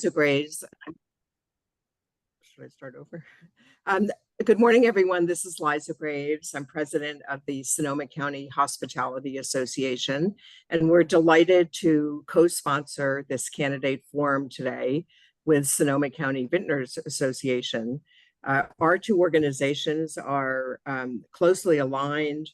Grades. Should I start over? Good morning, everyone. This is Liza Graves. I'm president of the Sonoma County Hospitality Association, and we're delighted to co-sponsor this candidate forum today with Sonoma County Vintners Association. Our two organizations are closely aligned.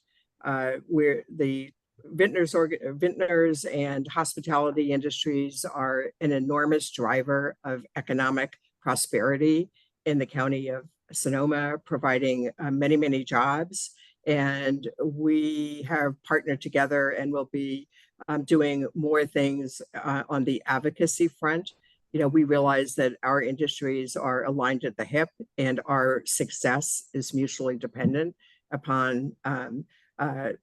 We're the Vintners and hospitality industries are an enormous driver of economic prosperity in the county of Sonoma, providing many, many jobs. And we have partnered together and will be doing more things on the advocacy front. You know, we realize that our industries are aligned at the hip and our success is mutually dependent upon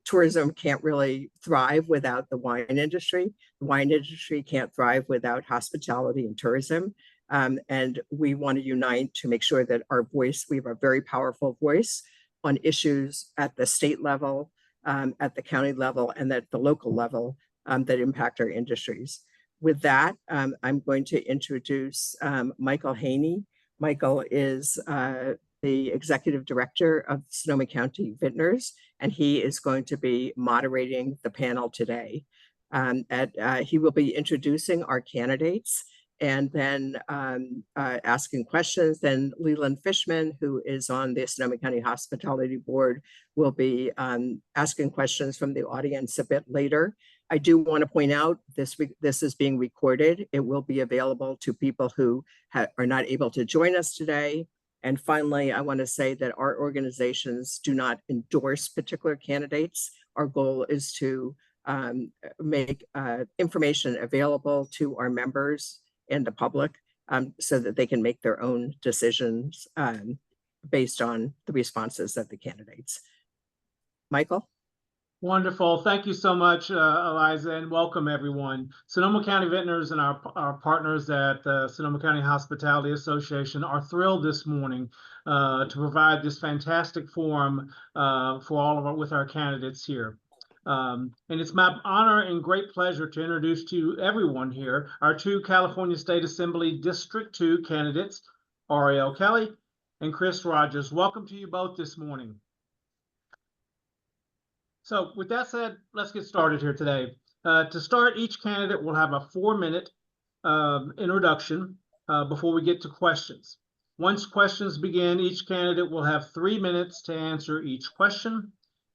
tourism can't really thrive without the wine industry. The wine industry can't thrive without hospitality and tourism. And we want to unite to make sure that our voice, we have a very powerful voice on issues at the state level, at the county level, and at the local level that impact our industries. With that, I'm going to introduce Michael Haney. Michael is the executive director of Sonoma County Vintners, and he is going to be moderating the panel today. He will be introducing our candidates and then asking questions. Then Leland Fishman, who is on the Sonoma County Hospitality Board, will be asking questions from the audience a bit later. I do want to point out this is being recorded. It will be available to people who are not able to join us today. And finally, I want to say that our organizations do not endorse particular candidates. Our goal is to make information available to our members and the public so that they can make their own decisions based on the responses of the candidates. Michael? Wonderful. Thank you so much, Eliza, and welcome everyone. Sonoma County Vintners and our partners at the Sonoma County Hospitality Association are thrilled this morning to provide this fantastic forum for all of with our candidates here. And it's my honor and great pleasure to introduce to everyone here our two California State Assembly District 2 candidates, Ariel Kelley and Chris Rogers. Welcome to you both this morning. So with that said, let's get started here today. To start, each candidate will have a 4-minute introduction before we get to questions. Once questions begin, each candidate will have 3 minutes to answer each question.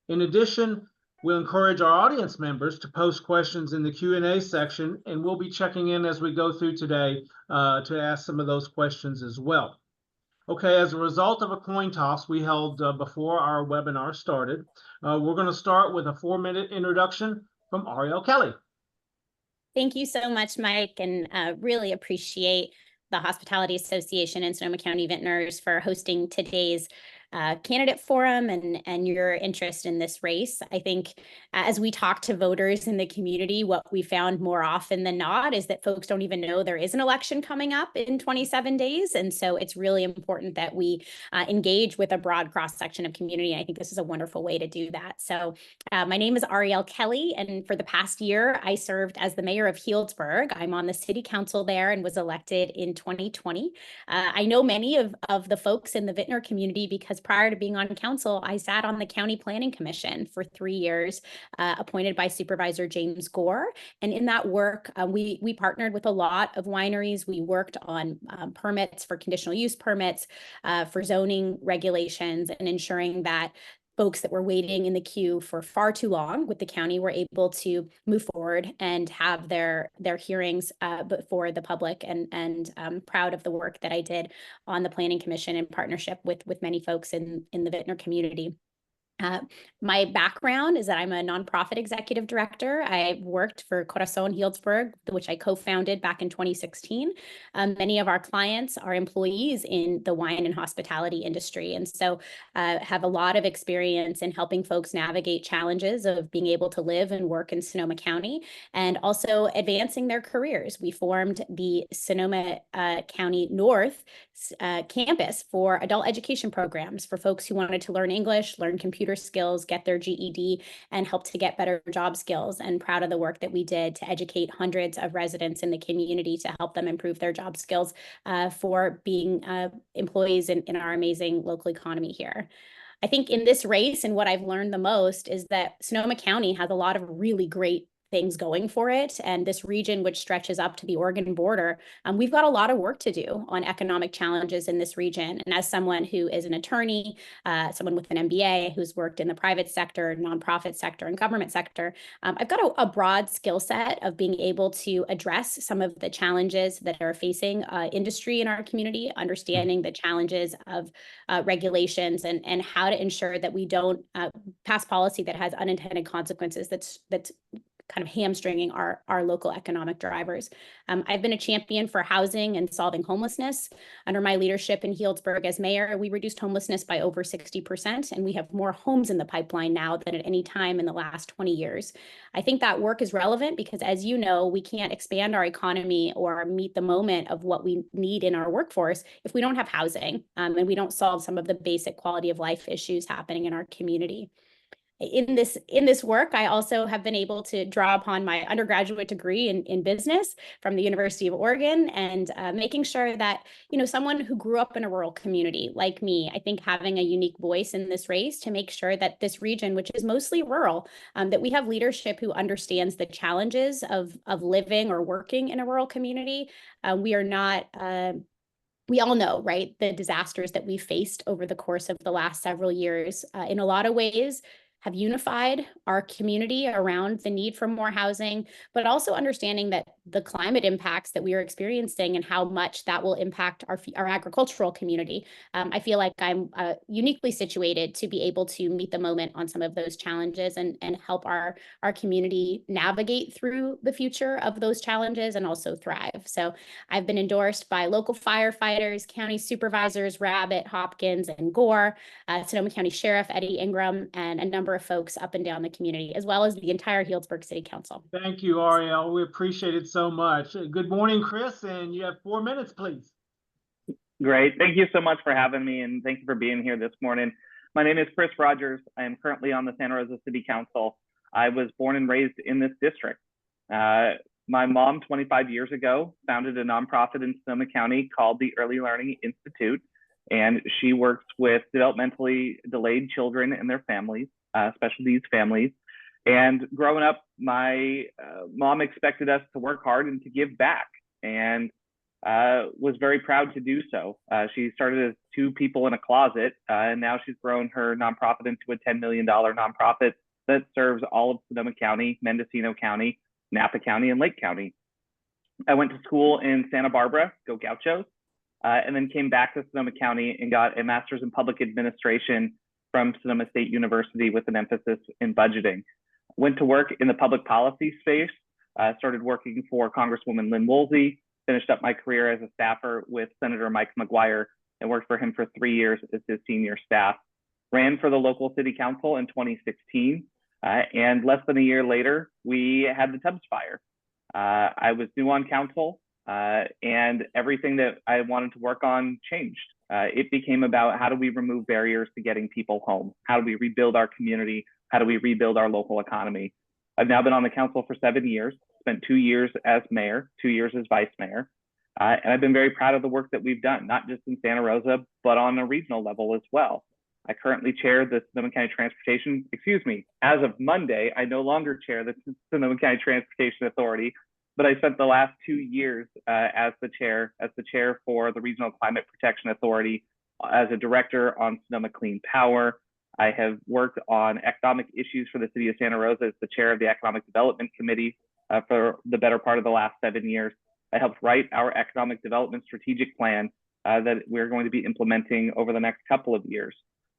In addition, we'll encourage our audience members to post questions in the Q&A section, and we'll be checking in as we go through today to ask some of those questions as well. Okay, as a result of a coin toss we held before our webinar started, we're going to start with a 4-minute introduction from Ariel Kelley. Thank you so much, Mike, and really appreciate the Hospitality Association and Sonoma County Vintners for hosting today's candidate forum and your interest in this race. I think as we talk to voters in the community, what we found more often than not is that folks don't even know there is an election coming up in 27 days. And so it's really important that we engage with a broad cross-section of community. And I think this is a wonderful way to do that. So my name is Ariel Kelley, and for the past year, I served as the mayor of Healdsburg. I'm on the city council there and was elected in 2020. I know many of the folks in the Vintner community because prior to being on council, I sat on the County Planning Commission for 3 years, appointed by Supervisor James Gore. And in that work, we partnered with a lot of wineries. We worked on permits for conditional use permits, for zoning regulations, and ensuring that folks that were waiting in the queue for far too long with the county were able to move forward and have their hearings before the public, and proud of the work that I did on the Planning Commission in partnership with many folks in the Vintner community. My background is that I'm a nonprofit executive director. I worked for Corazon Healdsburg, which I co-founded back in 2016. Many of our clients are employees in the wine and hospitality industry, and so have a lot of experience in helping folks navigate challenges of being able to live and work in Sonoma County and also advancing their careers. We formed the Sonoma County North campus for adult education programs for folks who wanted to learn English, learn computer computer skills, get their GED, and help to get better job skills. And proud of the work that we did to educate hundreds of residents in the community to help them improve their job skills for being employees in our amazing local economy here. I think in this race, and what I've learned the most is that Sonoma County has a lot of really great things going for it. And this region, which stretches up to the Oregon border, we've got a lot of work to do on economic challenges in this region. And as someone who is an attorney, someone with an MBA who's worked in the private sector, nonprofit sector, and government sector, I've got a broad skill set of being able to address some of the challenges that are facing industry in our community, understanding the challenges of regulations and how to ensure that we don't pass policy that has unintended consequences that's kind of hamstringing our local economic drivers. I've been a champion for housing and solving homelessness. Under my leadership in Healdsburg as mayor, we reduced homelessness by over 60%, and we have more homes in the pipeline now than at any time in the last 20 years. I think that work is relevant because, as you know, we can't expand our economy or meet the moment of what we need in our workforce if we don't have housing, and we don't solve some of the basic quality of life issues happening in our community. In this work, I also have been able to draw upon my undergraduate degree in business from the University of Oregon, and making sure that, someone who grew up in a rural community like me, I think having a unique voice in this race to make sure that this region, which is mostly rural, that we have leadership who understands the challenges of living or working in a rural community. We are not we all know, right, the disasters that we faced over the course of the last several years, in a lot of ways, have unified our community around the need for more housing, but also understanding that the climate impacts that we are experiencing and how much that will impact our agricultural community. I feel like I'm uniquely situated to be able to meet the moment on some of those challenges and help our community navigate through the future of those challenges and also thrive. So I've been endorsed by local firefighters, county supervisors, Rabbit, Hopkins, and Gore, Sonoma County Sheriff Eddie Ingram, and a number of folks up and down the community, as well as the entire Healdsburg City Council. Thank you, Ariel. We appreciate it so much. Good morning, Chris, and you have 4 minutes, please. Great. Thank you so much for having me, and thank you for being here this morning. My name is Chris Rogers. I am currently on the Santa Rosa City Council. I was born and raised in this district. My mom, 25 years ago, founded a nonprofit in Sonoma County called the Early Learning Institute, and she works with developmentally delayed children and their families, special needs families. And growing up, my mom expected us to work hard and to give back, and was very proud to do so. She started as 2 people in a closet, and now she's grown her nonprofit into a $10 million nonprofit that serves all of Sonoma County, Mendocino County, Napa County, and Lake County. I went to school in Santa Barbara, go Gauchos, and then came back to Sonoma County and got a master's in public administration from Sonoma State University with an emphasis in budgeting. Went to work in the public policy space, started working for Congresswoman Lynn Woolsey, finished up my career as a staffer with Senator Mike McGuire, and worked for him for 3 years as his senior staff. Ran for the local city council in 2016, and less than a year later, we had the Tubbs fire. I was new on council, and everything that I wanted to work on changed. It became about how do we remove barriers to getting people home? How do we rebuild our community? How do we rebuild our local economy? I've now been on the council for 7 years, spent 2 years as mayor, 2 years as vice mayor. And I've been very proud of the work that we've done, not just in Santa Rosa, but on a regional level as well. I currently chair the Sonoma County Transportation, as of Monday, I no longer chair the Sonoma County Transportation Authority, but I spent the last 2 years as the chair for the Regional Climate Protection Authority, as a director on Sonoma Clean Power. I have worked on economic issues for the city of Santa Rosa as the chair of the Economic Development Committee for the better part of the last 7 years. I helped write our economic development strategic plan that we're going to be implementing over the next couple of years.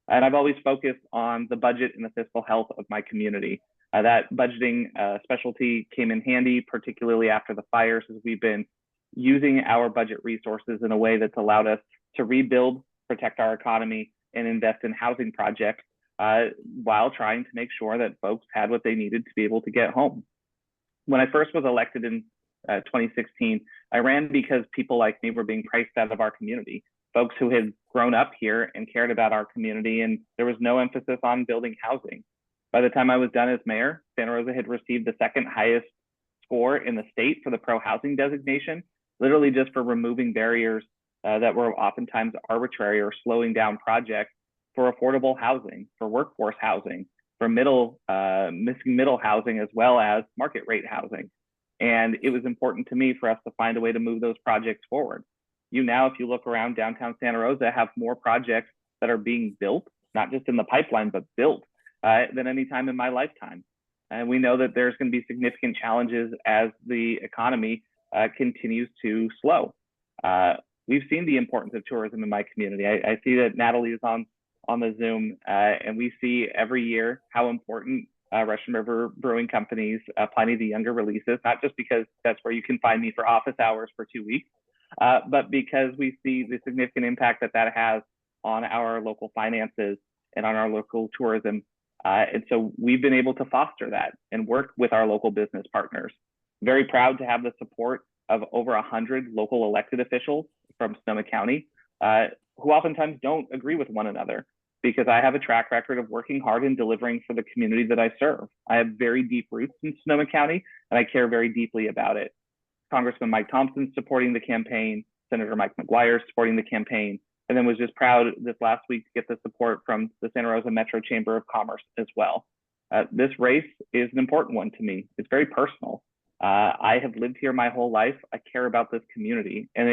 And I've always focused on the budget and the fiscal health of my community. That budgeting specialty came in handy, particularly after the fires, as we've been using our budget resources in a way that's allowed us to rebuild, protect our economy, and invest in housing projects while trying to make sure that folks had what they needed to be able to get home. When I first was elected in 2016, I ran because people like me were being priced out of our community. folks who had grown up here and cared about our community, and there was no emphasis on building housing. By the time I was done as mayor, Santa Rosa had received the second highest score in the state for the pro-housing designation, literally just for removing barriers that were oftentimes arbitrary or slowing down projects for affordable housing, for workforce housing, for middle housing, as well as market rate housing. And it was important to me for us to find a way to move those projects forward. Now, if you look around downtown Santa Rosa, have more projects that are being built, not just in the pipeline, but built than any time in my lifetime. And we know that there's going to be significant challenges as the economy continues to slow. We've seen the importance of tourism in my community. I see that Natalie is on the Zoom, and we see every year how important Russian River Brewing Company's Pliny the Younger releases, not just because that's where you can find me for office hours for 2 weeks, but because we see the significant impact that has on our local finances and on our local tourism. And so we've been able to foster that and work with our local business partners. Very proud to have the support of over 100 local elected officials from Sonoma County, who oftentimes don't agree with one another, because I have a track record of working hard and delivering for the community that I serve. I have very deep roots in Sonoma County, and I care very deeply about it. Congressman Mike Thompson supporting the campaign, Senator Mike McGuire supporting the campaign, and then was just proud this last week to get the support from the Santa Rosa Metro Chamber of Commerce as well. This race is an important one to me. It's very personal. I have lived here my whole life. I care about this community, and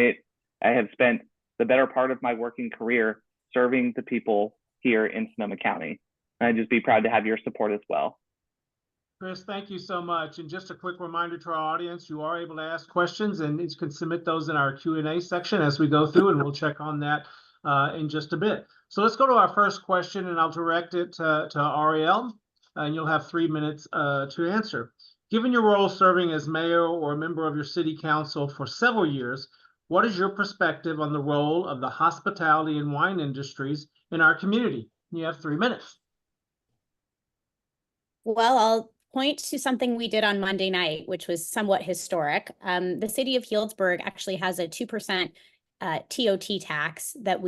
I have spent the better part of my working career serving the people here in Sonoma County. And I'd just be proud to have your support as well. Chris, thank you so much. And just a quick reminder to our audience, you are able to ask questions, and you can submit those in our Q&A section as we go through, and we'll check on that in just a bit. So let's go to our first question, and I'll direct it to Ariel, and you'll have 3 minutes to answer. Given your role serving as mayor or a member of your city council for several years, what is your perspective on the role of the hospitality and wine industries in our community? You have 3 minutes. Well, I'll point to something we did on Monday night, which was somewhat historic. The city of Healdsburg actually has a 2% TOT tax that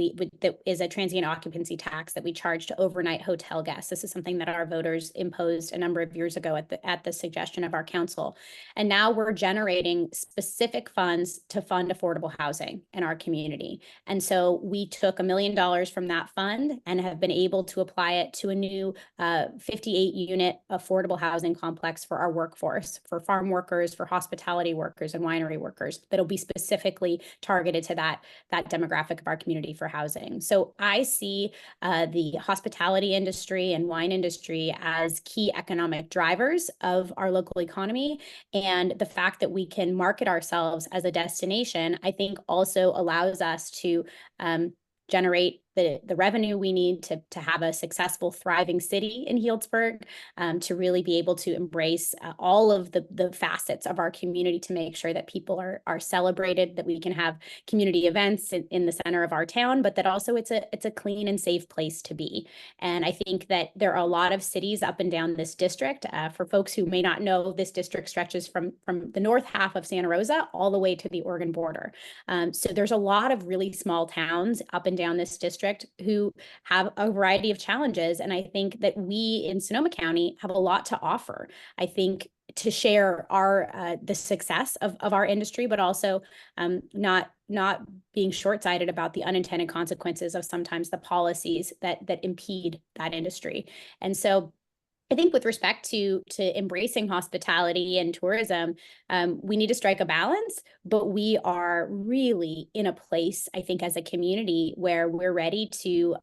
is a transient occupancy tax that we charge to overnight hotel guests. This is something that our voters imposed a number of years ago at the suggestion of our council. And now we're generating specific funds to fund affordable housing in our community. And so we took $1 million from that fund and have been able to apply it to a new 58-unit affordable housing complex for our workforce, for farm workers, for hospitality workers and winery workers, that'll be specifically targeted to that demographic of our community for housing. So I see the hospitality industry and wine industry as key economic drivers of our local economy. And the fact that we can market ourselves as a destination, I think also allows us to generate the revenue we need to have a successful, thriving city in Healdsburg, to really be able to embrace all of the facets of our community, to make sure that people are celebrated, that we can have community events in the center of our town, but that also it's a clean and safe place to be. And I think that there are a lot of cities up and down this district. For folks who may not know, this district stretches from the north half of Santa Rosa all the way to the Oregon border. So there's a lot of really small towns up and down this district who have a variety of challenges. And I think that we in Sonoma County have a lot to offer. I think to share the success of our industry, but also not being short-sighted about the unintended consequences of sometimes the policies that impede that industry. And so I think with respect to embracing hospitality and tourism, we need to strike a balance, but we are really in a place, I think, as a community where we're ready to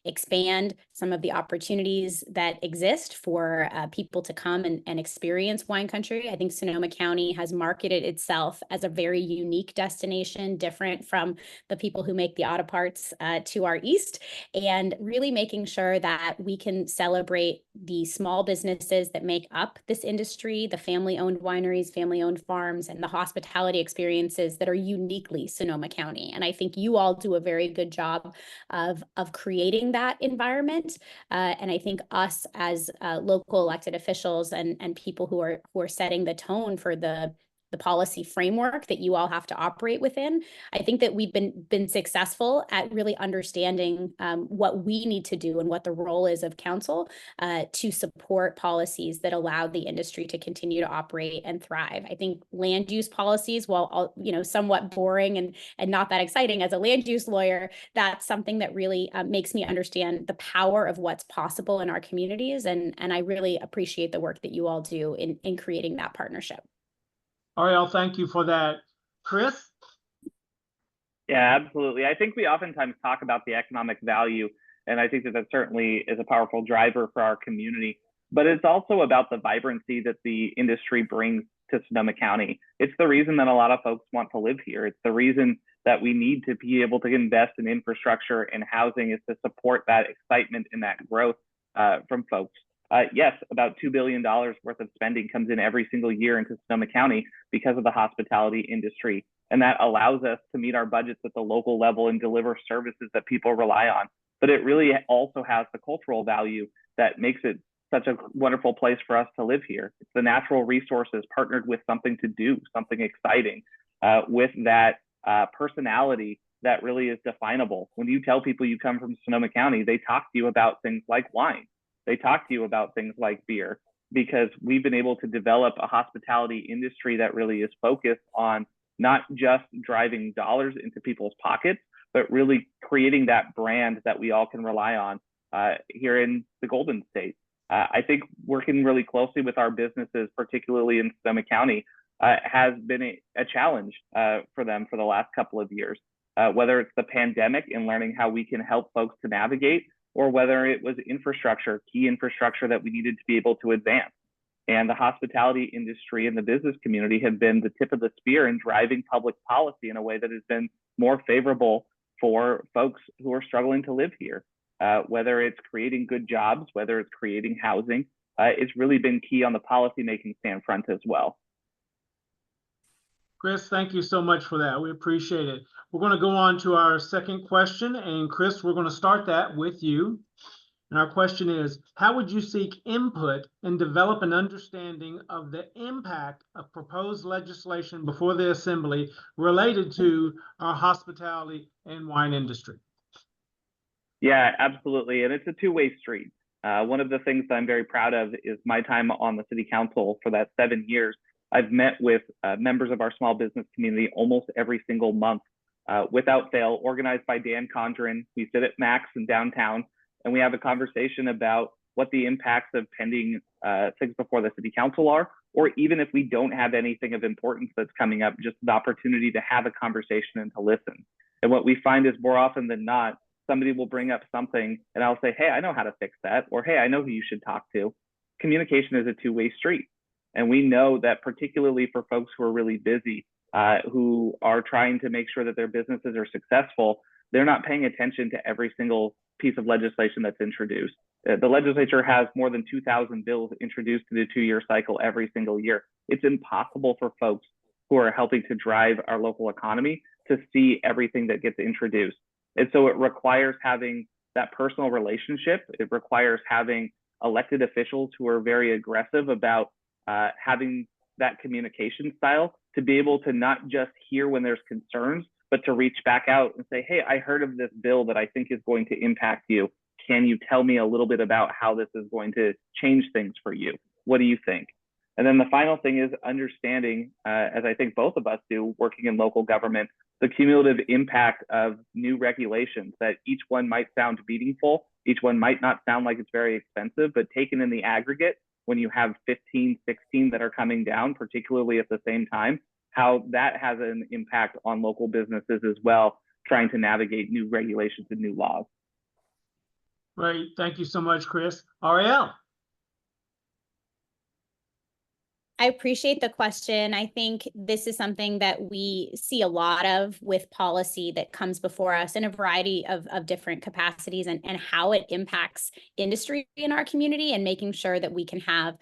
expand some of the opportunities that exist for people to come and experience wine country. I think Sonoma County has marketed itself as a very unique destination, different from the people who make the auto parts to our east, and really making sure that we can celebrate the small businesses that make up this industry, the family-owned wineries, family-owned farms, and the hospitality experiences that are uniquely Sonoma County. And I think you all do a very good job of creating that environment. And I think us as local elected officials and people who are setting the tone for the the policy framework that you all have to operate within. I think that we've been successful at really understanding what we need to do and what the role is of council to support policies that allow the industry to continue to operate and thrive. I think land use policies, while somewhat boring and not that exciting as a land use lawyer, that's something that really makes me understand the power of what's possible in our communities, and I really appreciate the work that you all do in creating that partnership. Ariel, thank you for that. Chris? Yeah, absolutely. I think we oftentimes talk about the economic value, and I think that certainly is a powerful driver for our community. But it's also about the vibrancy that the industry brings to Sonoma County. It's the reason that a lot of folks want to live here. It's the reason that we need to be able to invest in infrastructure and housing, is to support that excitement and that growth from folks. Yes, about $2 billion worth of spending comes in every single year into Sonoma County because of the hospitality industry. And that allows us to meet our budgets at the local level and deliver services that people rely on. But it really also has the cultural value that makes it such a wonderful place for us to live here. It's the natural resources partnered with something to do, something exciting, with that personality that really is definable. When you tell people you come from Sonoma County, they talk to you about things like wine. They talk to you about things like beer, because we've been able to develop a hospitality industry that really is focused on not just driving dollars into people's pockets, but really creating that brand that we all can rely on here in the Golden State. I think working really closely with our businesses, particularly in Sonoma County, has been a challenge for them for the last couple of years, whether it's the pandemic and learning how we can help folks to navigate, or whether it was infrastructure, key infrastructure that we needed to be able to advance. And the hospitality industry and the business community have been the tip of the spear in driving public policy in a way that has been more favorable for folks who are struggling to live here. Whether it's creating good jobs, whether it's creating housing, it's really been key on the policymaking stand front as well. Chris, thank you so much for that. We appreciate it. We're going to go on to our second question. And Chris, we're going to start that with you. And our question is, how would you seek input and develop an understanding of the impact of proposed legislation before the Assembly related to our hospitality and wine industry? Yeah, absolutely. And it's a two-way street. One of the things that I'm very proud of is my time on the city council for that 7 years. I've met with members of our small business community almost every single month, without fail, organized by Dan Condren. We sit at Max in downtown, and we have a conversation about what the impacts of pending things before the city council are, or even if we don't have anything of importance that's coming up, just the opportunity to have a conversation and to listen. And what we find is more often than not, somebody will bring up something and I'll say, hey, I know how to fix that, or hey, I know who you should talk to. Communication is a two-way street. And we know that particularly for folks who are really busy, who are trying to make sure that their businesses are successful, they're not paying attention to every single piece of legislation that's introduced. The legislature has more than 2,000 bills introduced in the 2-year cycle every single year. It's impossible for folks who are helping to drive our local economy to see everything that gets introduced. And so it requires having that personal relationship. It requires having elected officials who are very aggressive about having that communication style to be able to not just hear when there's concerns, but to reach back out and say, hey, I heard of this bill that I think is going to impact you. Can you tell me a little bit about how this is going to change things for you? What do you think? And then the final thing is understanding, as I think both of us do, working in local government, the cumulative impact of new regulations, that each one might sound meaningful, each one might not sound like it's very expensive, but taken in the aggregate, when you have 15, 16 that are coming down, particularly at the same time, how that has an impact on local businesses as well, trying to navigate new regulations and new laws. Great. Thank you so much, Chris. Ariel. I appreciate the question. I think this is something that we see a lot of with policy that comes before us in a variety of different capacities, and how it impacts industry in our community, and making sure that we can have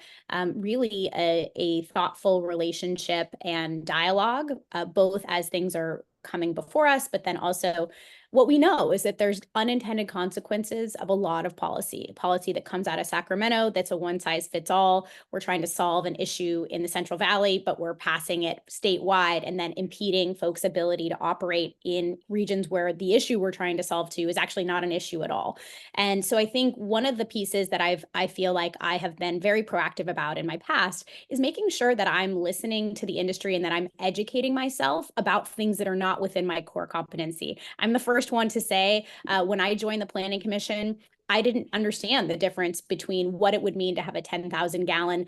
really a thoughtful relationship and dialogue, both as things are coming before us, but then also what we know is that there's unintended consequences of a lot of policy that comes out of Sacramento that's a one size fits all. We're trying to solve an issue in the Central Valley, but we're passing it statewide and then impeding folks' ability to operate in regions where the issue we're trying to solve to is actually not an issue at all. And so I think one of the pieces that I feel like I have been very proactive about in my past is making sure that I'm listening to the industry and that I'm educating myself about things that are not within my core competency. I'm the first one to say, when I joined the Planning Commission, I didn't understand the difference between what it would mean to have a 10,000 gallon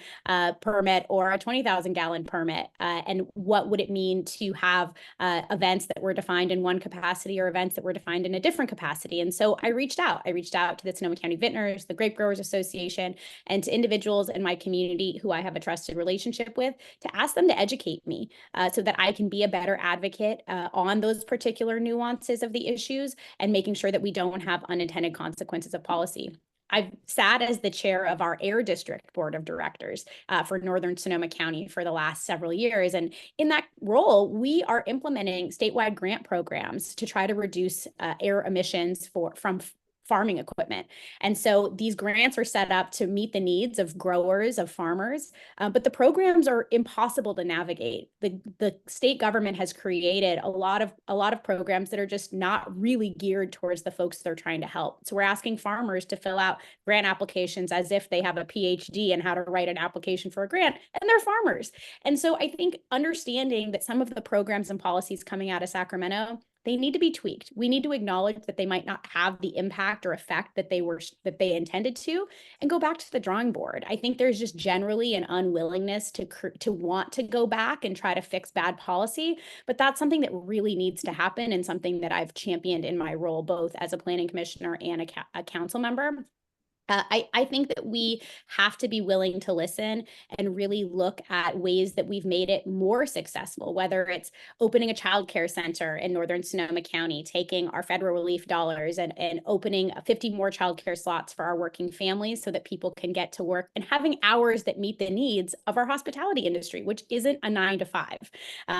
permit or a 20,000 gallon permit, and what would it mean to have events that were defined in one capacity or events that were defined in a different capacity. And so I reached out to the Sonoma County Vintners, the Grape Growers Association, and to individuals in my community who I have a trusted relationship with to ask them to educate me so that I can be a better advocate on those particular nuances of the issues and making sure that we don't have unintended consequences of policy. I've sat as the chair of our Air District Board of Directors for Northern Sonoma County for the last several years. And in that role, we are implementing statewide grant programs to try to reduce air emissions from farming equipment. And so these grants are set up to meet the needs of growers, of farmers, but the programs are impossible to navigate. The state government has created a lot of programs that are just not really geared towards the folks they're trying to help. So we're asking farmers to fill out grant applications as if they have a PhD in how to write an application for a grant, and they're farmers. And so I think understanding that some of the programs and policies coming out of Sacramento, they need to be tweaked. We need to acknowledge that they might not have the impact or effect that they intended to, and go back to the drawing board. I think there's just generally an unwillingness to want to go back and try to fix bad policy, but that's something that really needs to happen and something that I've championed in my role, both as a planning commissioner and a council member. I think that we have to be willing to listen and really look at ways that we've made it more successful, whether it's opening a child care center in Northern Sonoma County, taking our federal relief dollars and opening 50 more child care slots for our working families so that people can get to work and having hours that meet the needs of our hospitality industry, which isn't a 9 to 5,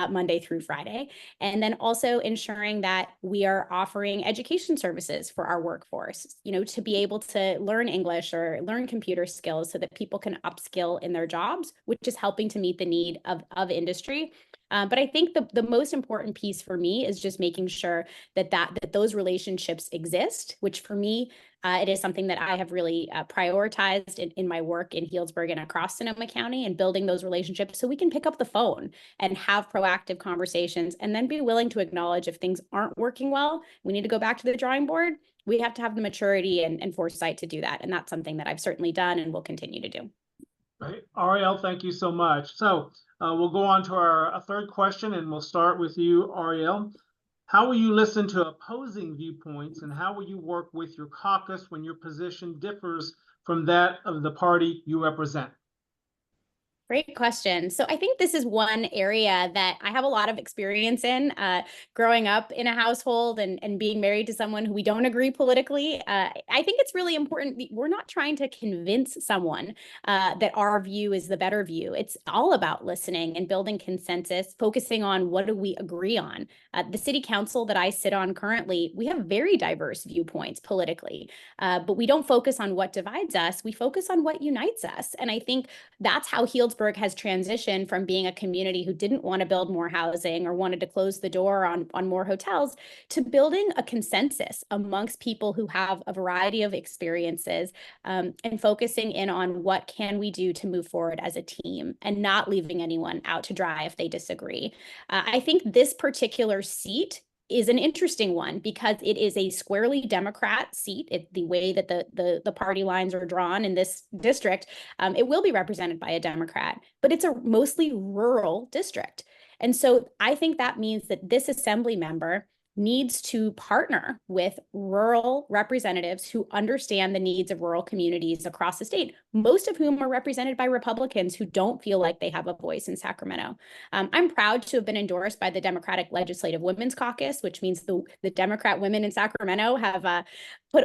Monday through Friday. And then also ensuring that we are offering education services for our workforce, to be able to learn English or learn computer skills so that people can upskill in their jobs, which is helping to meet the need of industry. But I think the most important piece for me is just making sure that those relationships exist, which for me, it is something that I have really prioritized in my work in Healdsburg and across Sonoma County, and building those relationships so we can pick up the phone and have proactive conversations and then be willing to acknowledge if things aren't working well, we need to go back to the drawing board. We have to have the maturity and foresight to do that. And that's something that I've certainly done and will continue to do. Right. Ariel, thank you so much. So we'll go on to our third question, and we'll start with you, Ariel. How will you listen to opposing viewpoints, and how will you work with your caucus when your position differs from that of the party you represent? Great question. So I think this is one area that I have a lot of experience in, growing up in a household and being married to someone who we don't agree politically. I think it's really important. We're not trying to convince someone that our view is the better view. It's all about listening and building consensus, focusing on what do we agree on. The city council that I sit on currently, we have very diverse viewpoints politically, but we don't focus on what divides us. We focus on what unites us. And I think that's how Healdsburg has transitioned from being a community who didn't want to build more housing or wanted to close the door on more hotels to building a consensus amongst people who have a variety of experiences, and focusing in on what can we do to move forward as a team and not leaving anyone out to dry if they disagree. I think this particular seat is an interesting one because it is a squarely Democrat seat. The way that the party lines are drawn in this district, it will be represented by a Democrat, but it's a mostly rural district. And so I think that means that this assembly member needs to partner with rural representatives who understand the needs of rural communities across the state, most of whom are represented by Republicans who don't feel like they have a voice in Sacramento. I'm proud to have been endorsed by the Democratic Legislative Women's Caucus, which means the Democrat women in Sacramento have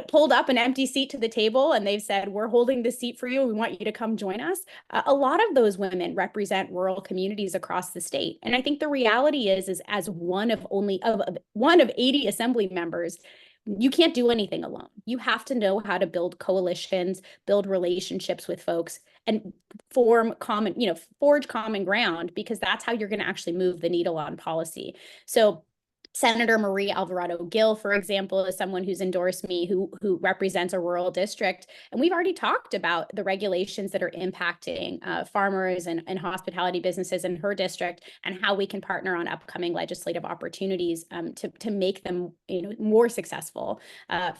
pulled up an empty seat to the table, and they've said, we're holding this seat for you. We want you to come join us. A lot of those women represent rural communities across the state. And I think the reality is as one of of 80 assembly members, you can't do anything alone. You have to know how to build coalitions, build relationships with folks, and forge common ground, because that's how you're going to actually move the needle on policy. So Senator Marie Alvarado Gil, for example, is someone who's endorsed me, who represents a rural district. And we've already talked about the regulations that are impacting farmers and hospitality businesses in her district, and how we can partner on upcoming legislative opportunities to make them more successful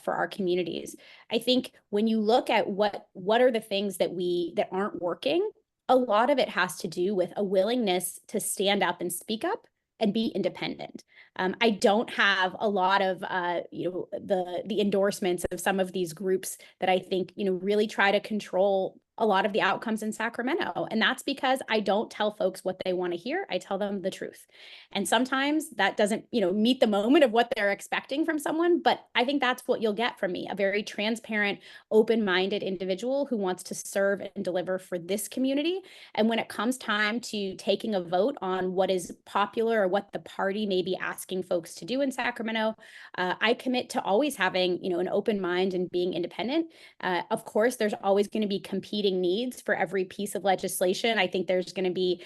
for our communities. I think when you look at what are the things that aren't working, a lot of it has to do with a willingness to stand up and speak up and be independent. I don't have a lot of, the endorsements of some of these groups that I think, really try to control a lot of the outcomes in Sacramento. And that's because I don't tell folks what they want to hear. I tell them the truth. And sometimes that doesn't, meet the moment of what they're expecting from someone. But I think that's what you'll get from me, a very transparent, open-minded individual who wants to serve and deliver for this community. And when it comes time to taking a vote on what is popular or what the party may be asking folks to do in Sacramento, I commit to always having, an open mind and being independent. Of course, there's always going to be competing needs for every piece of legislation. I think there's going to be,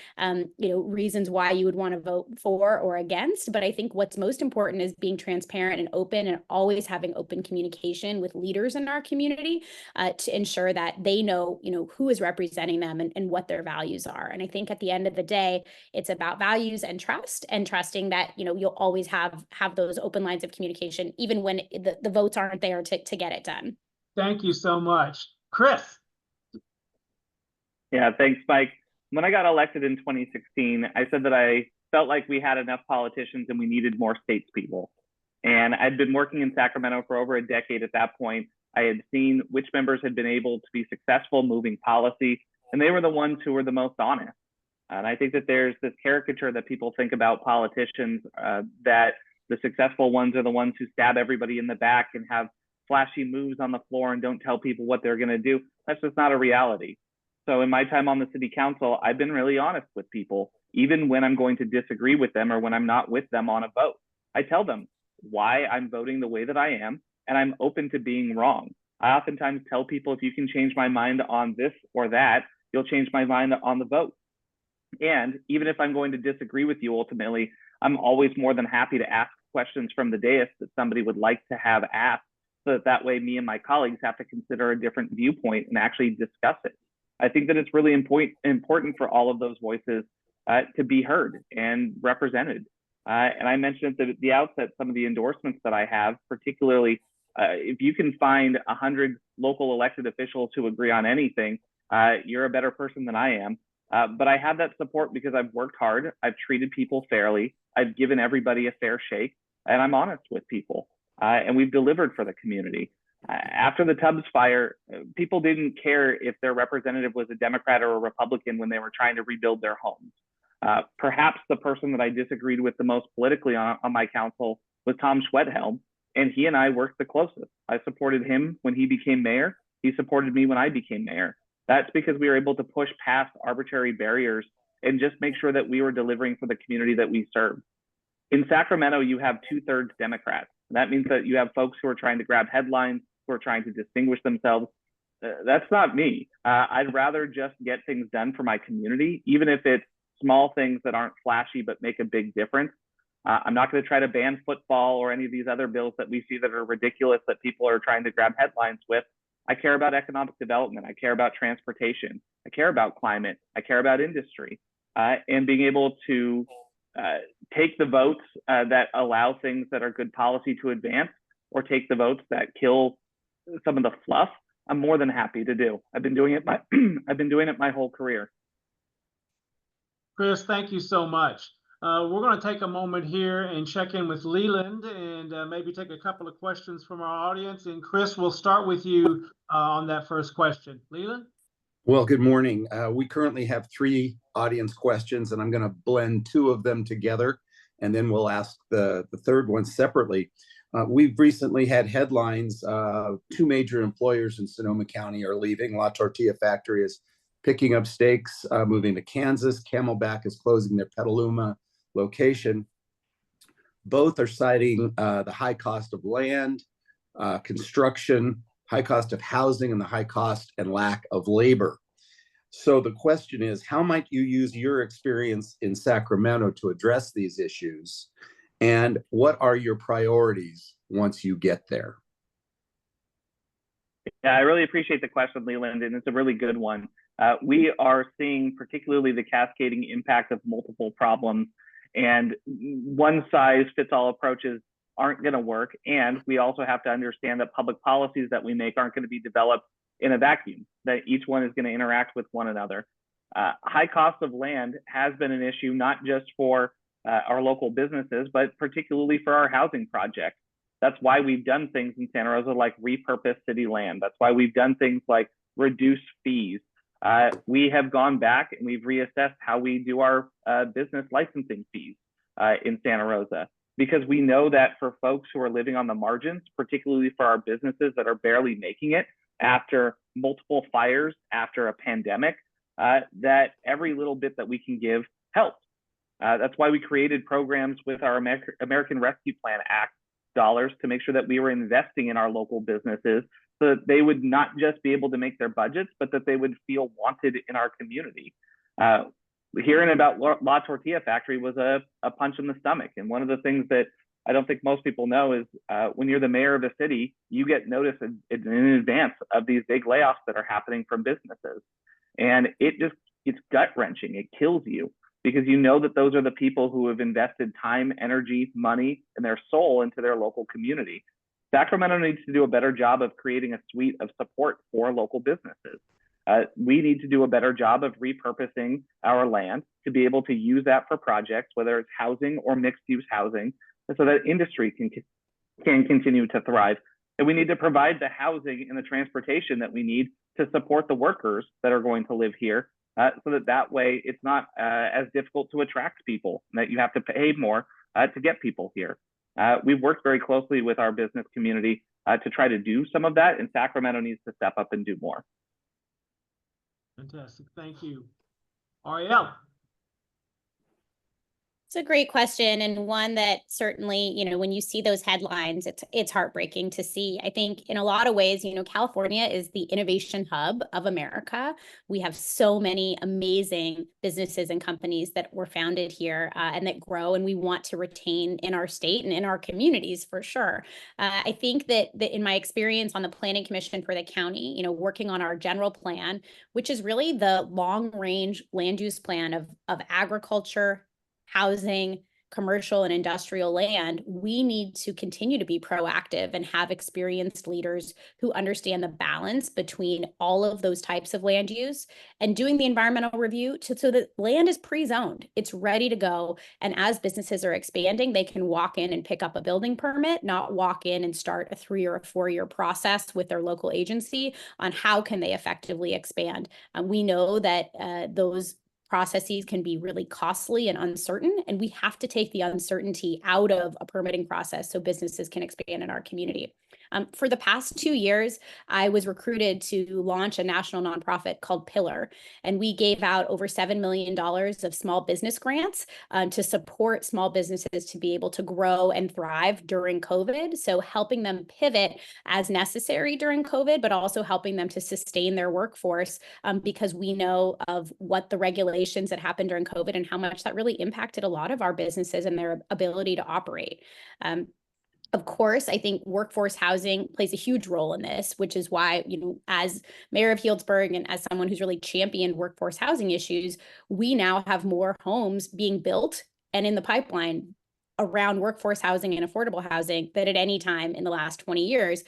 reasons why you would want to vote for or against. But I think what's most important is being transparent and open, and always having open communication with leaders in our community to ensure that they know, who is representing them and what their values are. And I think at the end of the day, it's about values and trust, and trusting that, you'll always have those open lines of communication, even when the votes aren't there to get it done. Thank you so much. Chris. Yeah, thanks, Mike. When I got elected in 2016, I said that I felt like we had enough politicians and we needed more statespeople. And I'd been working in Sacramento for over a decade at that point. I had seen which members had been able to be successful moving policy, and they were the ones who were the most honest. And I think that there's this caricature that people think about politicians, that the successful ones are the ones who stab everybody in the back and have flashy moves on the floor and don't tell people what they're going to do. That's just not a reality. So in my time on the city council, I've been really honest with people, even when I'm going to disagree with them or when I'm not with them on a vote. I tell them why I'm voting the way that I am, and I'm open to being wrong. I oftentimes tell people, if you can change my mind on this or that, you'll change my mind on the vote. And even if I'm going to disagree with you ultimately, I'm always more than happy to ask questions from the dais that somebody would like to have asked, so that way me and my colleagues have to consider a different viewpoint and actually discuss it. I think that it's really important for all of those voices to be heard and represented. And I mentioned at the outset some of the endorsements that I have, particularly if you can find 100 local elected officials who agree on anything, you're a better person than I am. But I have that support because I've worked hard, I've treated people fairly, I've given everybody a fair shake, and I'm honest with people. And we've delivered for the community. After the Tubbs fire, people didn't care if their representative was a Democrat or a Republican when they were trying to rebuild their homes. Perhaps the person that I disagreed with the most politically on my council was Tom Schwedhelm, and he and I worked the closest. I supported him when he became mayor. He supported me when I became mayor. That's because we were able to push past arbitrary barriers and just make sure that we were delivering for the community that we serve. In Sacramento, you have 2/3 Democrats. That means that you have folks who are trying to grab headlines, who are trying to distinguish themselves. That's not me. I'd rather just get things done for my community, even if it's small things that aren't flashy but make a big difference. I'm not going to try to ban football or any of these other bills that we see that are ridiculous that people are trying to grab headlines with. I care about economic development. I care about transportation. I care about climate. I care about industry. And being able to take the votes that allow things that are good policy to advance, or take the votes that kill some of the fluff, I'm more than happy to do. I've been doing it my whole career. Chris, thank you so much. We're going to take a moment here and check in with Leland and maybe take a couple of questions from our audience. And Chris, we'll start with you on that first question. Leland? Well, good morning. We currently have 3 audience questions, and I'm going to blend 2 of them together, and then we'll ask the third one separately. We've recently had headlines. 2 major employers in Sonoma County are leaving. La Tortilla Factory is picking up steaks, moving to Kansas. Camelback is closing their Petaluma location. Both are citing the high cost of land, construction, high cost of housing, and the high cost and lack of labor. So the question is, how might you use your experience in Sacramento to address these issues? And what are your priorities once you get there? Yeah, I really appreciate the question, Leland, and it's a really good one. We are seeing particularly the cascading impact of multiple problems, and one-size-fits-all approaches aren't going to work. And we also have to understand that public policies that we make aren't going to be developed in a vacuum, that each one is going to interact with one another. High cost of land has been an issue, not just for our local businesses, but particularly for our housing projects. That's why we've done things in Santa Rosa like repurpose city land. That's why we've done things like reduce fees. We have gone back and we've reassessed how we do our business licensing fees in Santa Rosa, because we know that for folks who are living on the margins, particularly for our businesses that are barely making it after multiple fires, after a pandemic, that every little bit that we can give helps. That's why we created programs with our American Rescue Plan Act dollars to make sure that we were investing in our local businesses so that they would not just be able to make their budgets, but that they would feel wanted in our community. Hearing about La Tortilla Factory was a punch in the stomach. And one of the things that I don't think most people know is when you're the mayor of a city, you get notice in advance of these big layoffs that are happening from businesses. And it's gut wrenching. It kills you, because you know that those are the people who have invested time, energy, money, and their soul into their local community. Sacramento needs to do a better job of creating a suite of support for local businesses. We need to do a better job of repurposing our land to be able to use that for projects, whether it's housing or mixed-use housing, so that industry can continue to thrive. And we need to provide the housing and the transportation that we need to support the workers that are going to live here, so that way it's not as difficult to attract people, that you have to pay more to get people here. We've worked very closely with our business community to try to do some of that, and Sacramento needs to step up and do more. Fantastic. Thank you. Ariel. It's a great question, and one that certainly, when you see those headlines, it's heartbreaking to see. I think in a lot of ways, California is the innovation hub of America. We have so many amazing businesses and companies that were founded here and that grow, and we want to retain in our state and in our communities for sure. I think that in my experience on the Planning Commission for the county, working on our general plan, which is really the long-range land use plan of agriculture, housing, commercial and industrial land, we need to continue to be proactive and have experienced leaders who understand the balance between all of those types of land use, and doing the environmental review so that land is pre-zoned, it's ready to go. And as businesses are expanding, they can walk in and pick up a building permit, not walk in and start a 3 or a 4-year process with their local agency on how can they effectively expand. We know that those processes can be really costly and uncertain, and we have to take the uncertainty out of a permitting process so businesses can expand in our community. For the past 2 years, I was recruited to launch a national nonprofit called Pillar, and we gave out over $7 million of small business grants to support small businesses to be able to grow and thrive during COVID. So helping them pivot as necessary during COVID, but also helping them to sustain their workforce because we know of what the regulations that happened during COVID and how much that really impacted a lot of our businesses and their ability to operate. Of course, I think workforce housing plays a huge role in this, which is why, as mayor of Healdsburg and as someone who's really championed workforce housing issues, we now have more homes being built and in the pipeline around workforce housing and affordable housing than at any time in the last 20 years.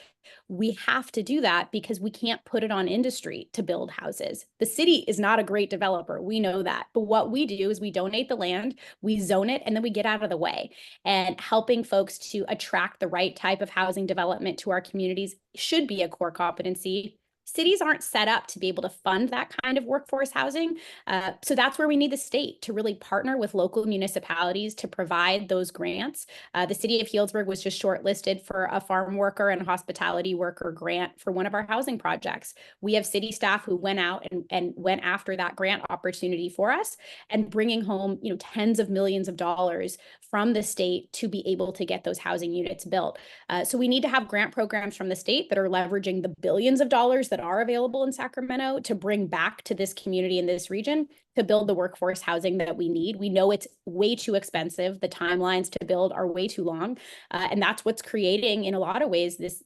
We have to do that because we can't put it on industry to build houses. The city is not a great developer. We know that. But what we do is we donate the land, we zone it, and then we get out of the way. And helping folks to attract the right type of housing development to our communities should be a core competency. cities aren't set up to be able to fund that kind of workforce housing. So that's where we need the state to really partner with local municipalities to provide those grants. The city of Healdsburg was just shortlisted for a farm worker and hospitality worker grant for one of our housing projects. We have city staff who went out and went after that grant opportunity for us and bringing home, tens of millions of dollars from the state to be able to get those housing units built. So we need to have grant programs from the state that are leveraging the billions of dollars that are available in Sacramento to bring back to this community in this region to build the workforce housing that we need. We know it's way too expensive. The timelines to build are way too long. And that's what's creating, in a lot of ways, this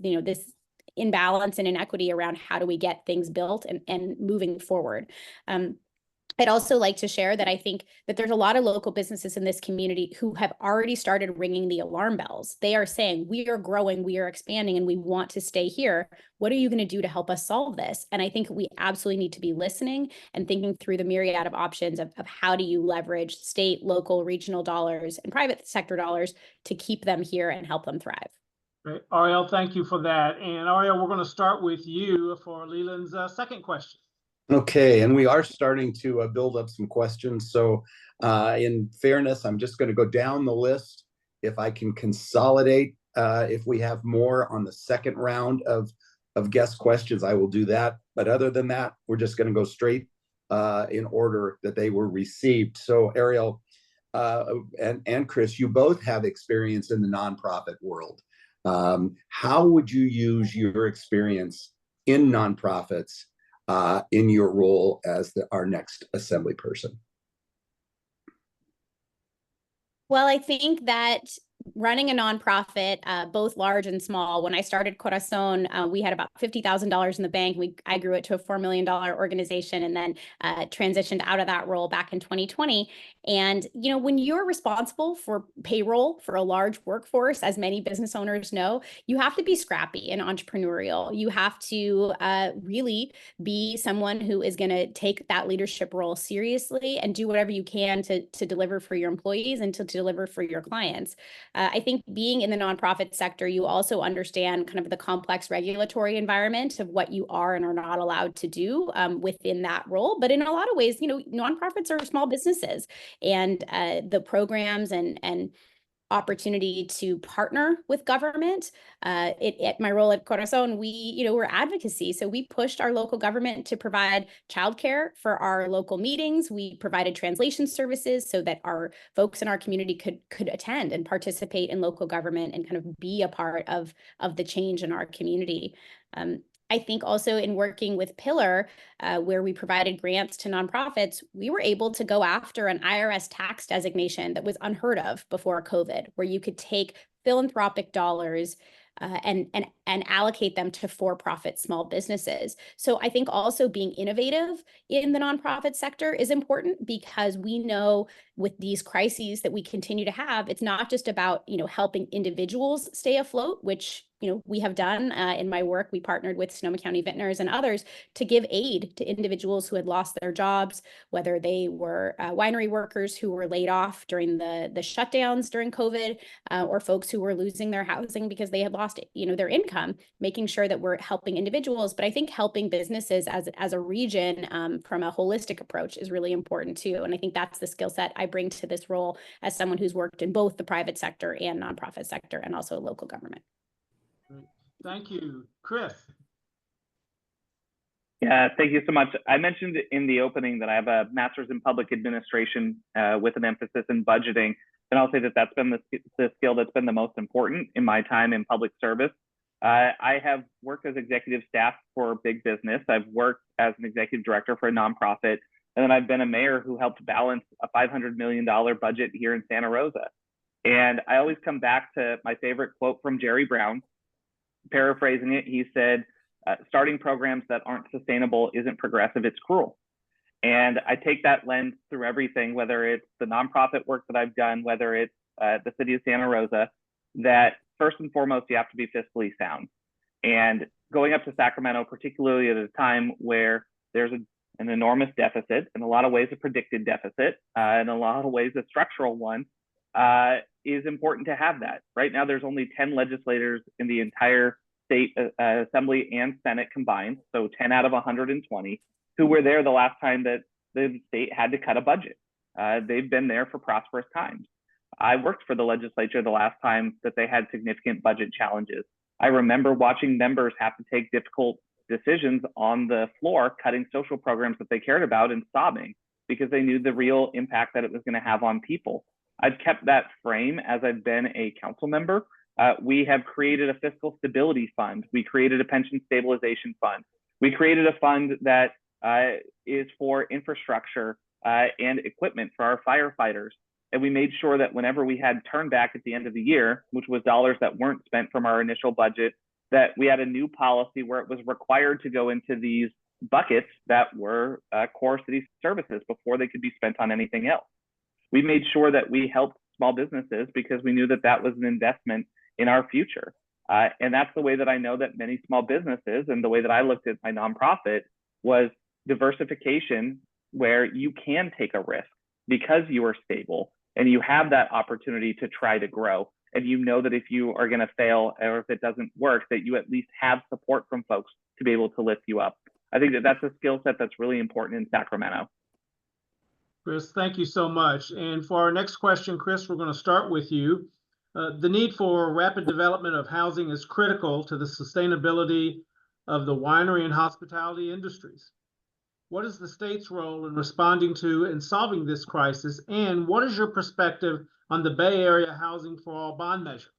imbalance and inequity around how do we get things built and moving forward. I'd also like to share that I think that there's a lot of local businesses in this community who have already started ringing the alarm bells. They are saying, we are growing, we are expanding, and we want to stay here. What are you going to do to help us solve this? And I think we absolutely need to be listening and thinking through the myriad of options of how do you leverage state, local, regional dollars and private sector dollars to keep them here and help them thrive. Great. Ariel, thank you for that. And Ariel, we're going to start with you for Leland's second question. Okay, and we are starting to build up some questions. So in fairness, I'm just going to go down the list. If I can consolidate, if we have more on the second round of guest questions, I will do that. But other than that, we're just going to go straight in order that they were received. So Ariel and Chris, you both have experience in the nonprofit world. How would you use your experience in nonprofits in your role as our next assembly person? Well, I think that running a nonprofit, both large and small, when I started Corazon, we had about $50,000 in the bank. I grew it to a $4 million organization and then transitioned out of that role back in 2020. And, when you're responsible for payroll for a large workforce, as many business owners know, you have to be scrappy and entrepreneurial. You have to really be someone who is going to take that leadership role seriously and do whatever you can to deliver for your employees and to deliver for your clients. I think being in the nonprofit sector, you also understand kind of the complex regulatory environment of what you are and are not allowed to do within that role. But in a lot of ways, nonprofits are small businesses, and the programs and opportunity to partner with government. At my role at Corazon, we're advocacy. So we pushed our local government to provide childcare for our local meetings. We provided translation services so that our folks in our community could attend and participate in local government and kind of be a part of the change in our community. I think also in working with Pillar, where we provided grants to nonprofits, we were able to go after an IRS tax designation that was unheard of before COVID, where you could take philanthropic dollars and allocate them to for-profit small businesses. So I think also being innovative in the nonprofit sector is important, because we know with these crises that we continue to have, it's not just about, helping individuals stay afloat, which, we have done in my work. We partnered with Sonoma County Vintners and others to give aid to individuals who had lost their jobs, whether they were winery workers who were laid off during the shutdowns during COVID, or folks who were losing their housing because they had lost, their income, making sure that we're helping individuals. But I think helping businesses as a region from a holistic approach is really important too. And I think that's the skill set I bring to this role as someone who's worked in both the private sector and nonprofit sector and also local government. Thank you. Chris. Yeah, thank you so much. I mentioned in the opening that I have a master's in public administration with an emphasis in budgeting. And I'll say that that's been the skill that's been the most important in my time in public service. I have worked as executive staff for big business. I've worked as an executive director for a nonprofit. And then I've been a mayor who helped balance a $500 million budget here in Santa Rosa. And I always come back to my favorite quote from Jerry Brown. Paraphrasing it, he said, starting programs that aren't sustainable isn't progressive, it's cruel. And I take that lens through everything, whether it's the nonprofit work that I've done, whether it's the city of Santa Rosa, that first and foremost, you have to be fiscally sound. And going up to Sacramento, particularly at a time where there's an enormous deficit, in a lot of ways a predicted deficit, in a lot of ways a structural one, is important to have that. Right now, there's only 10 legislators in the entire state Assembly and Senate combined, so 10 out of 120, who were there the last time that the state had to cut a budget. They've been there for prosperous times. I worked for the legislature the last time that they had significant budget challenges. I remember watching members have to take difficult decisions on the floor, cutting social programs that they cared about and sobbing because they knew the real impact that it was going to have on people. I've kept that frame as I've been a council member. We have created a fiscal stability fund. We created a pension stabilization fund. We created a fund that is for infrastructure and equipment for our firefighters. And we made sure that whenever we had turned back at the end of the year, which was dollars that weren't spent from our initial budget, that we had a new policy where it was required to go into these buckets that were core city services before they could be spent on anything else. We made sure that we helped small businesses because we knew that that was an investment in our future. And that's the way that I know that many small businesses, and the way that I looked at my nonprofit, was diversification, where you can take a risk because you are stable and you have that opportunity to try to grow. And you know that if you are going to fail or if it doesn't work, that you at least have support from folks to be able to lift you up. I think that that's a skill set that's really important in Sacramento. Chris, thank you so much. And for our next question, Chris, we're going to start with you. The need for rapid development of housing is critical to the sustainability of the winery and hospitality industries. What is the state's role in responding to and solving this crisis? And what is your perspective on the Bay Area Housing for All bond measure?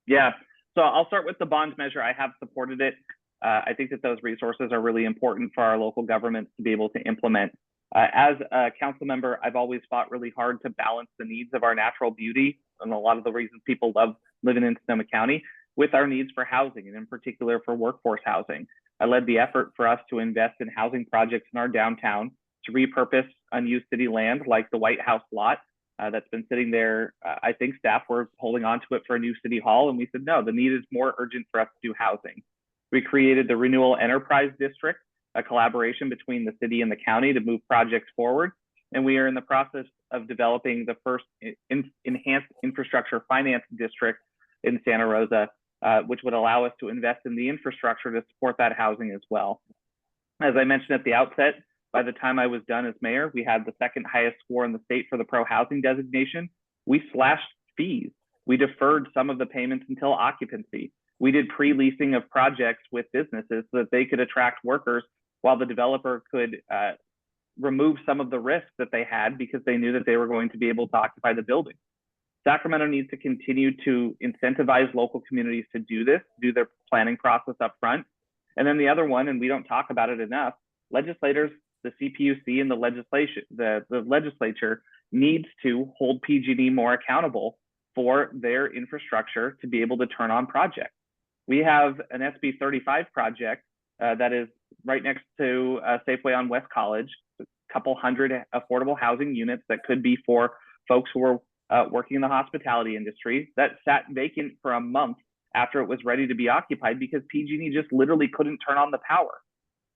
Yeah, so I'll start with the bond measure. I have supported it. I think that those resources are really important for our local governments to be able to implement. As a council member, I've always fought really hard to balance the needs of our natural beauty and a lot of the reasons people love living in Sonoma County with our needs for housing, and in particular for workforce housing. I led the effort for us to invest in housing projects in our downtown, to repurpose unused city land like the White House lot that's been sitting there. I think staff were holding on to it for a new city hall, and we said, no, the need is more urgent for us to do housing. We created the Renewal Enterprise District, a collaboration between the city and the county to move projects forward. And we are in the process of developing the first enhanced infrastructure finance district in Santa Rosa, which would allow us to invest in the infrastructure to support that housing as well. As I mentioned at the outset, by the time I was done as mayor, we had the second highest score in the state for the pro-housing designation. We slashed fees. We deferred some of the payments until occupancy. We did pre-leasing of projects with businesses so that they could attract workers while the developer could remove some of the risks that they had because they knew that they were going to be able to occupy the building. Sacramento needs to continue to incentivize local communities to do this, do their planning process up front. And then the other one, and we don't talk about it enough, legislators, the CPUC and the legislature needs to hold PG&E more accountable for their infrastructure to be able to turn on projects. We have an SB 35 project that is right next to Safeway on West College, a couple hundred affordable housing units that could be for folks who are working in the hospitality industry, that sat vacant for a month after it was ready to be occupied because PG&E just literally couldn't turn on the power.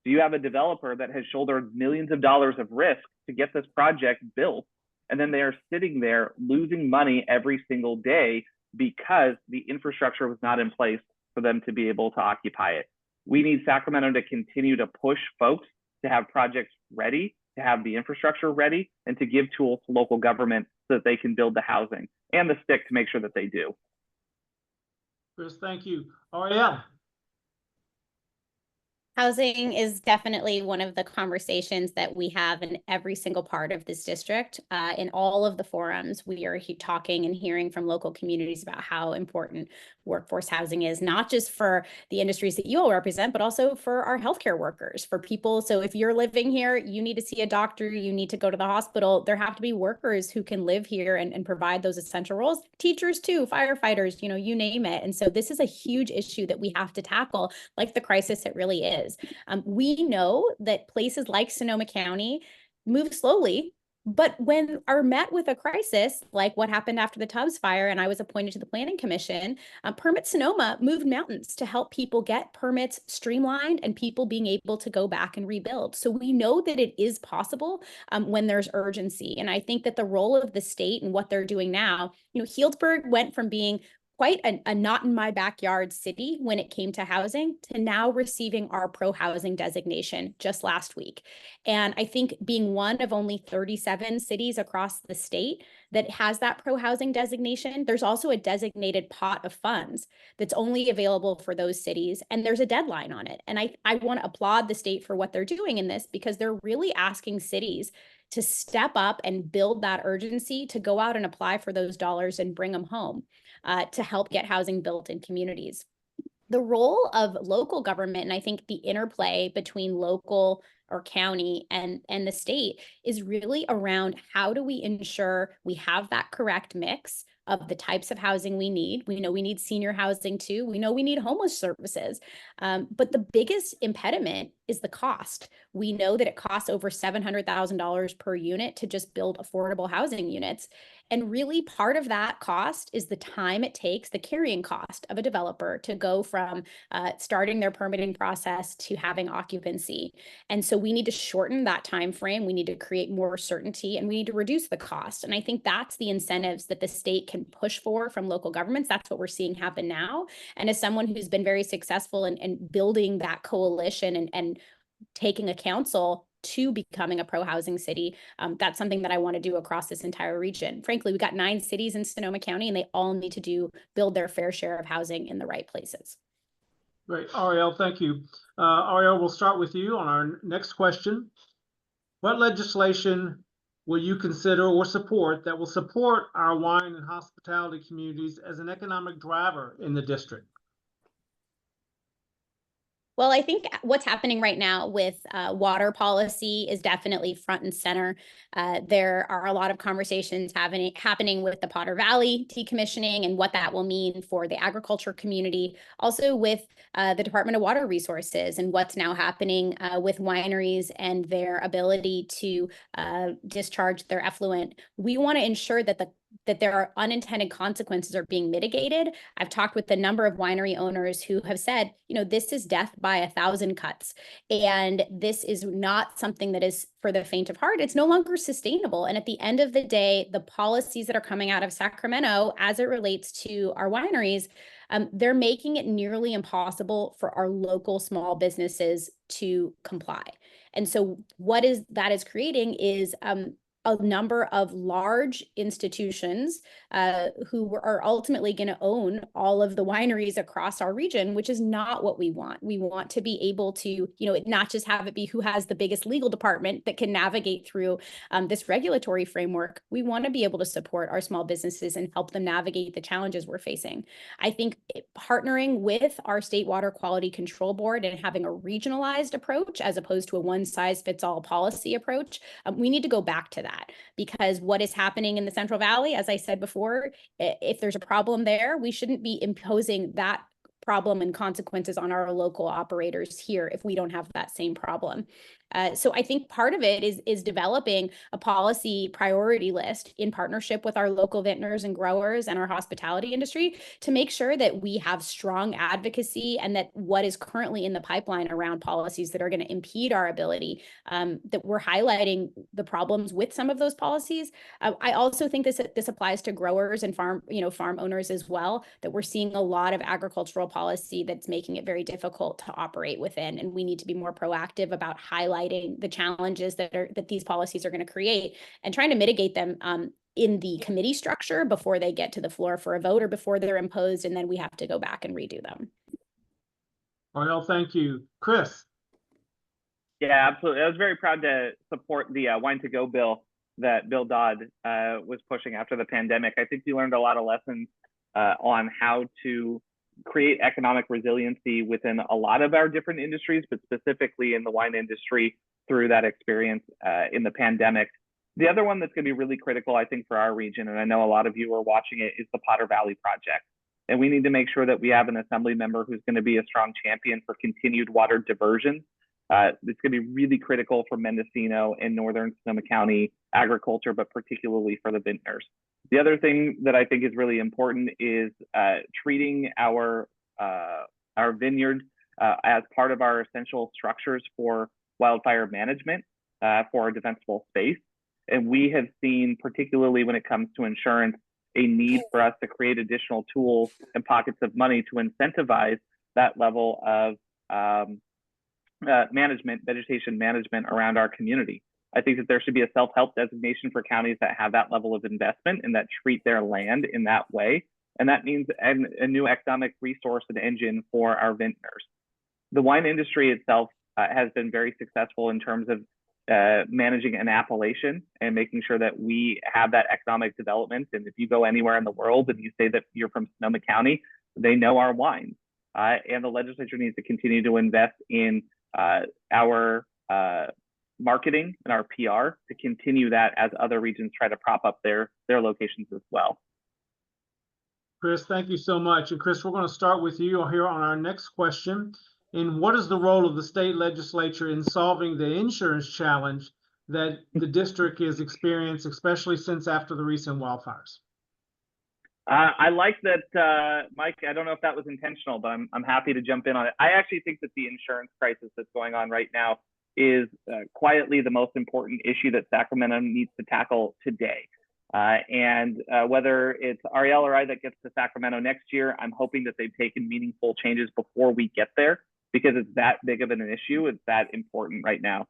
So you have a developer that has shouldered millions of dollars of risk to get this project built, and then they are sitting there losing money every single day because the infrastructure was not in place for them to be able to occupy it. We need Sacramento to continue to push folks to have projects ready, to have the infrastructure ready, and to give tools to local government so that they can build the housing and the stick to make sure that they do. Chris, thank you. Ariel. Housing is definitely one of the conversations that we have in every single part of this district. In all of the forums, we are talking and hearing from local communities about how important workforce housing is, not just for the industries that you all represent, but also for our healthcare workers, for people. So if you're living here, you need to see a doctor, you need to go to the hospital, there have to be workers who can live here and provide those essential roles. Teachers too, firefighters, you name it. And so this is a huge issue that we have to tackle, like the crisis it really is. We know that places like Sonoma County move slowly, but when are met with a crisis, like what happened after the Tubbs fire, and I was appointed to the Planning Commission, Permit Sonoma moved mountains to help people get permits streamlined and people being able to go back and rebuild. So we know that it is possible when there's urgency. And I think that the role of the state and what they're doing now, Healdsburg went from being quite a not in my backyard city when it came to housing, to now receiving our pro-housing designation just last week. And I think being one of only 37 cities across the state that has that pro-housing designation, there's also a designated pot of funds that's only available for those cities, and there's a deadline on it. And I want to applaud the state for what they're doing in this, because they're really asking cities to step up and build that urgency to go out and apply for those dollars and bring them home. To help get housing built in communities. The role of local government, and I think the interplay between local or county and the state, is really around how do we ensure we have that correct mix of the types of housing we need. We know we need senior housing too. We know we need homeless services. But the biggest impediment is the cost. We know that it costs over $700,000 per unit to just build affordable housing units. And really part of that cost is the time it takes, the carrying cost of a developer to go from starting their permitting process to having occupancy. And so we need to shorten that time frame. We need to create more certainty, and we need to reduce the cost. And I think that's the incentives that the state can push for from local governments. That's what we're seeing happen now. And as someone who's been very successful in building that coalition and taking a council to becoming a pro-housing city, that's something that I want to do across this entire region. Frankly, we've got 9 cities in Sonoma County, and they all need to build their fair share of housing in the right places. Great, Ariel, thank you. Ariel, we'll start with you on our next question. What legislation will you consider or support that will support our wine and hospitality communities as an economic driver in the district? Well, I think what's happening right now with water policy is definitely front and center. There are a lot of conversations happening with the Potter Valley decommissioning and what that will mean for the agriculture community. Also with the Department of Water Resources and what's now happening with wineries and their ability to discharge their effluent. We want to ensure that there are unintended consequences are being mitigated. I've talked with a number of winery owners who have said, this is death by 1,000 cuts. And this is not something that is for the faint of heart. It's no longer sustainable. And at the end of the day, the policies that are coming out of Sacramento as it relates to our wineries, they're making it nearly impossible for our local small businesses to comply. And so what that is creating is a number of large institutions who are ultimately going to own all of the wineries across our region, which is not what we want. We want to be able to, not just have it be who has the biggest legal department that can navigate through this regulatory framework. We want to be able to support our small businesses and help them navigate the challenges we're facing. I think partnering with our state water quality control board and having a regionalized approach as opposed to a one-size-fits-all policy approach, we need to go back to that. Because what is happening in the Central Valley, as I said before, if there's a problem there, we shouldn't be imposing that problem and consequences on our local operators here if we don't have that same problem. So I think part of it is developing a policy priority list in partnership with our local vintners and growers and our hospitality industry to make sure that we have strong advocacy and that what is currently in the pipeline around policies that are going to impede our ability, that we're highlighting the problems with some of those policies. I also think this applies to growers and farm owners as well, that we're seeing a lot of agricultural policy that's making it very difficult to operate within, and we need to be more proactive about highlighting the challenges that these policies are going to create and trying to mitigate them in the committee structure before they get to the floor for a vote or before they're imposed, and then we have to go back and redo them. Ariel, thank you. Chris. Yeah, absolutely. I was very proud to support the Wine to Go bill that Bill Dodd was pushing after the pandemic. I think we learned a lot of lessons on how to create economic resiliency within a lot of our different industries, but specifically in the wine industry through that experience in the pandemic. The other one that's going to be really critical, I think, for our region, and I know a lot of you are watching it, is the Potter Valley Project. And we need to make sure that we have an assembly member who's going to be a strong champion for continued water diversion. It's going to be really critical for Mendocino and Northern Sonoma County agriculture, but particularly for the vintners. The other thing that I think is really important is treating our vineyard as part of our essential structures for wildfire management for our defensible space. And we have seen, particularly when it comes to insurance, a need for us to create additional tools and pockets of money to incentivize that level of vegetation management around our community. I think that there should be a self-help designation for counties that have that level of investment and that treat their land in that way. And that means a new economic resource and engine for our vintners. The wine industry itself has been very successful in terms of managing an appellation and making sure that we have that economic development. And if you go anywhere in the world and you say that you're from Sonoma County, they know our wines. And the legislature needs to continue to invest in our marketing and our PR to continue that as other regions try to prop up their locations as well. Chris, thank you so much. And Chris, we're going to start with you here on our next question. And what is the role of the state legislature in solving the insurance challenge that the district has experienced, especially since after the recent wildfires? I like that, Mike. I don't know if that was intentional, but I'm happy to jump in on it. I actually think that the insurance crisis that's going on right now is quietly the most important issue that Sacramento needs to tackle today. Whether it's Ariel or I that gets to Sacramento next year, I'm hoping that they've taken meaningful changes before we get there, because it's that big of an issue. It's that important right now.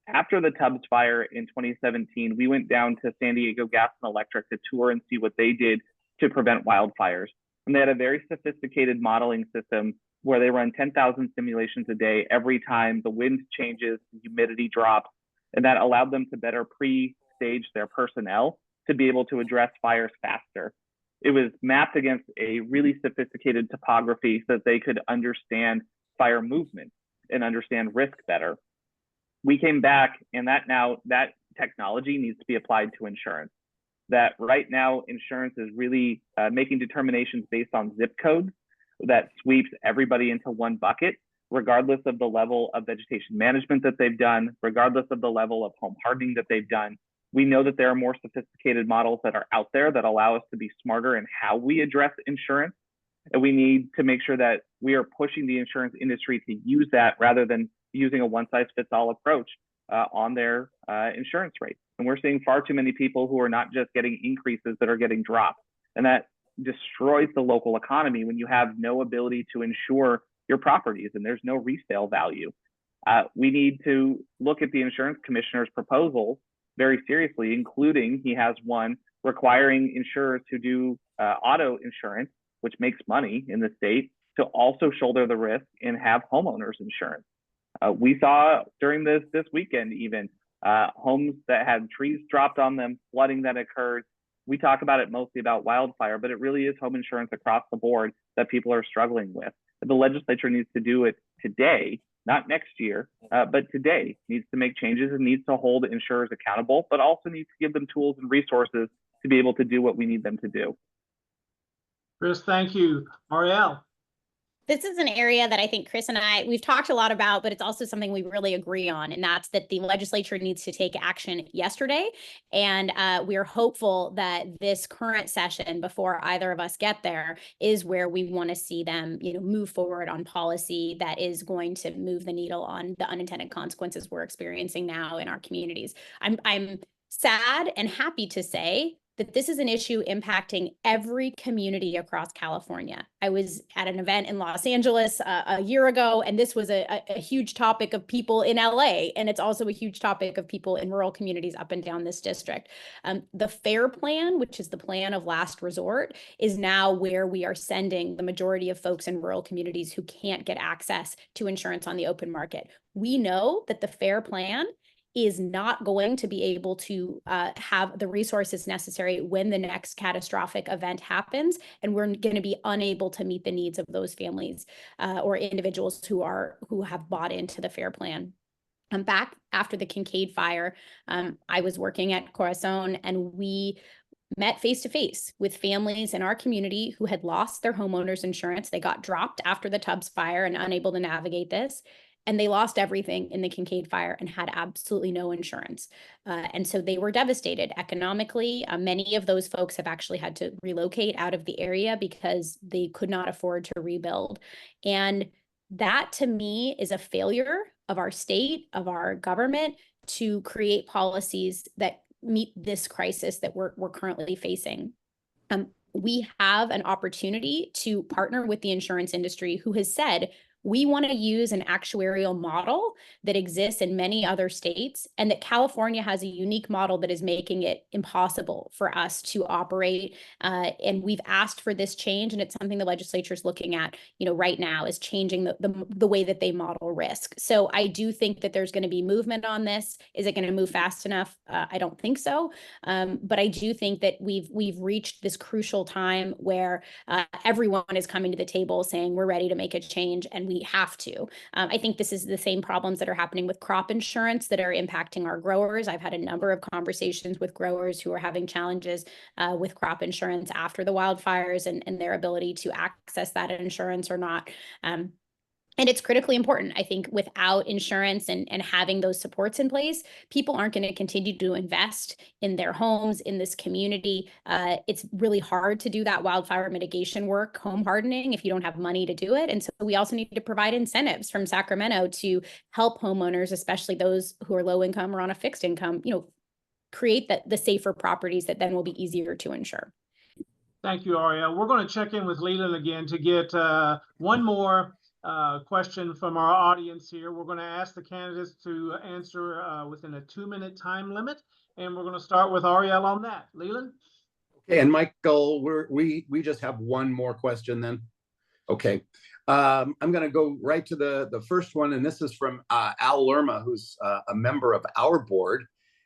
After the Tubbs fire in 2017, we went down to San Diego Gas and Electric to tour and see what they did to prevent wildfires. And they had a very sophisticated modeling system where they run 10,000 simulations a day every time the wind changes, the humidity drops, and that allowed them to better pre-stage their personnel to be able to address fires faster. It was mapped against a really sophisticated topography so that they could understand fire movement and understand risk better. We came back, and that technology needs to be applied to insurance. That right now insurance is really making determinations based on zip codes that sweeps everybody into one bucket, regardless of the level of vegetation management that they've done, regardless of the level of home hardening that they've done. We know that there are more sophisticated models that are out there that allow us to be smarter in how we address insurance. And we need to make sure that we are pushing the insurance industry to use that rather than using a one-size-fits-all approach on their insurance rates. And we're seeing far too many people who are not just getting increases that are getting dropped. And that destroys the local economy when you have no ability to insure your properties and there's no resale value. We need to look at the insurance commissioner's proposals very seriously, including he has one requiring insurers who do auto insurance, which makes money in the state, to also shoulder the risk and have homeowners insurance. We saw during this weekend even homes that had trees dropped on them, flooding that occurred. We talk about it mostly about wildfire, but it really is home insurance across the board that people are struggling with. The legislature needs to do it today, not next year, but today. Needs to make changes and needs to hold insurers accountable, but also needs to give them tools and resources to be able to do what we need them to do. Chris, thank you. Ariel. This is an area that I think Chris and I, we've talked a lot about, but it's also something we really agree on. And that's that the legislature needs to take action yesterday. And we are hopeful that this current session, before either of us get there, is where we want to see them, move forward on policy that is going to move the needle on the unintended consequences we're experiencing now in our communities. I'm sad and happy to say that this is an issue impacting every community across California. I was at an event in Los Angeles a year ago, and this was a huge topic of people in LA, and it's also a huge topic of people in rural communities up and down this district. The FAIR plan, which is the plan of last resort, is now where we are sending the majority of folks in rural communities who can't get access to insurance on the open market. We know that the FAIR plan is not going to be able to have the resources necessary when the next catastrophic event happens, and we're going to be unable to meet the needs of those families or individuals who have bought into the FAIR plan. Back after the Kincaid fire, I was working at Corazon, and we met face-to-face with families in our community who had lost their homeowners insurance. They got dropped after the Tubbs fire and unable to navigate this. And they lost everything in the Kincaid fire and had absolutely no insurance. And so they were devastated economically. Many of those folks have actually had to relocate out of the area because they could not afford to rebuild. And that, to me, is a failure of our state, of our government, to create policies that meet this crisis that we're currently facing. We have an opportunity to partner with the insurance industry, who has said, we want to use an actuarial model that exists in many other states, and that California has a unique model that is making it impossible for us to operate. And we've asked for this change, and it's something the legislature is looking at, right now, is changing the way that they model risk. So I do think that there's going to be movement on this. Is it going to move fast enough? I don't think so. But I do think that we've reached this crucial time where everyone is coming to the table saying we're ready to make a change, and we have to. I think this is the same problems that are happening with crop insurance that are impacting our growers. I've had a number of conversations with growers who are having challenges with crop insurance after the wildfires, and their ability to access that insurance or not. And it's critically important. I think without insurance and having those supports in place, people aren't going to continue to invest in their homes, in this community. It's really hard to do that wildfire mitigation work, home hardening, if you don't have money to do it. And so we also need to provide incentives from Sacramento to help homeowners, especially those who are low income or on a fixed income, create the safer properties that then will be easier to insure. Thank you, Ariel. We're going to check in with Leland again to get one more question from our audience here. We're going to ask the candidates to answer within a 2-minute time limit, and we're going to start with Ariel on that. Leland? Okay, and Michael, we just have one more question then. Okay, I'm going to go right to the first one, and this is from Al Lerma, who's a member of our board.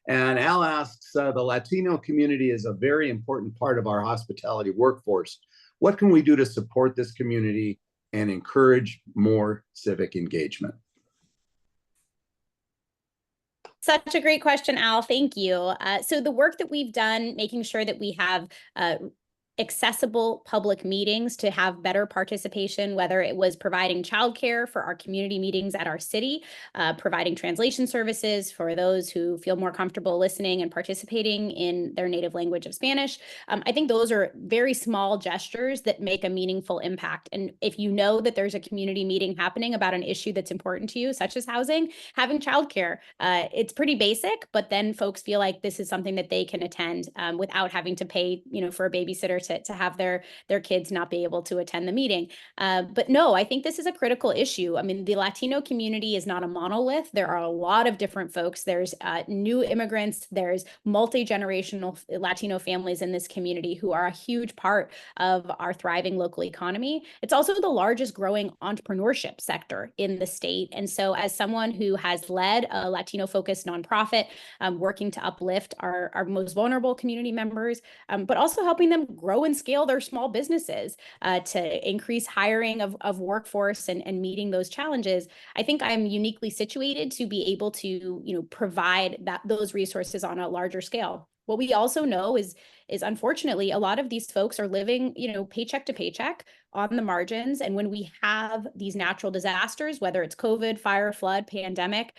And Al asks, the Latino community is a very important part of our hospitality workforce. What can we do to support this community and encourage more civic engagement? Such a great question, Al. Thank you. So the work that we've done, making sure that we have accessible public meetings to have better participation, whether it was providing childcare for our community meetings at our city, providing translation services for those who feel more comfortable listening and participating in their native language of Spanish. I think those are very small gestures that make a meaningful impact. And if you know that there's a community meeting happening about an issue that's important to you, such as housing, having childcare, it's pretty basic, but then folks feel like this is something that they can attend without having to pay, for a babysitter to have their kids not be able to attend the meeting. But no, I think this is a critical issue. I mean, the Latino community is not a monolith. There are a lot of different folks. There's new immigrants. There's multi-generational Latino families in this community who are a huge part of our thriving local economy. It's also the largest growing entrepreneurship sector in the state. And so as someone who has led a Latino-focused nonprofit, working to uplift our most vulnerable community members, but also helping them grow and scale their small businesses to increase hiring of workforce and meeting those challenges, I think I'm uniquely situated to be able to, provide those resources on a larger scale. What we also know is unfortunately a lot of these folks are living, paycheck to paycheck on the margins. And when we have these natural disasters, whether it's COVID, fire, flood, pandemic,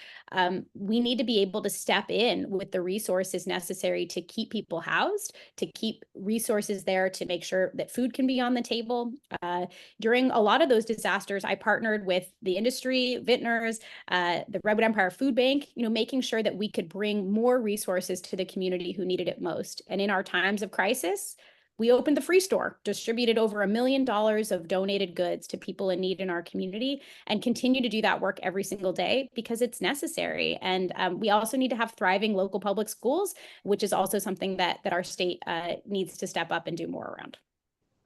we need to be able to step in with the resources necessary to keep people housed, to keep resources there to make sure that food can be on the table. During a lot of those disasters, I partnered with the industry, Vintners, the Redwood Empire Food Bank, making sure that we could bring more resources to the community who needed it most. And in our times of crisis, we opened the Free Store, distributed over $1 million of donated goods to people in need in our community, and continue to do that work every single day because it's necessary. And we also need to have thriving local public schools, which is also something that our state needs to step up and do more around.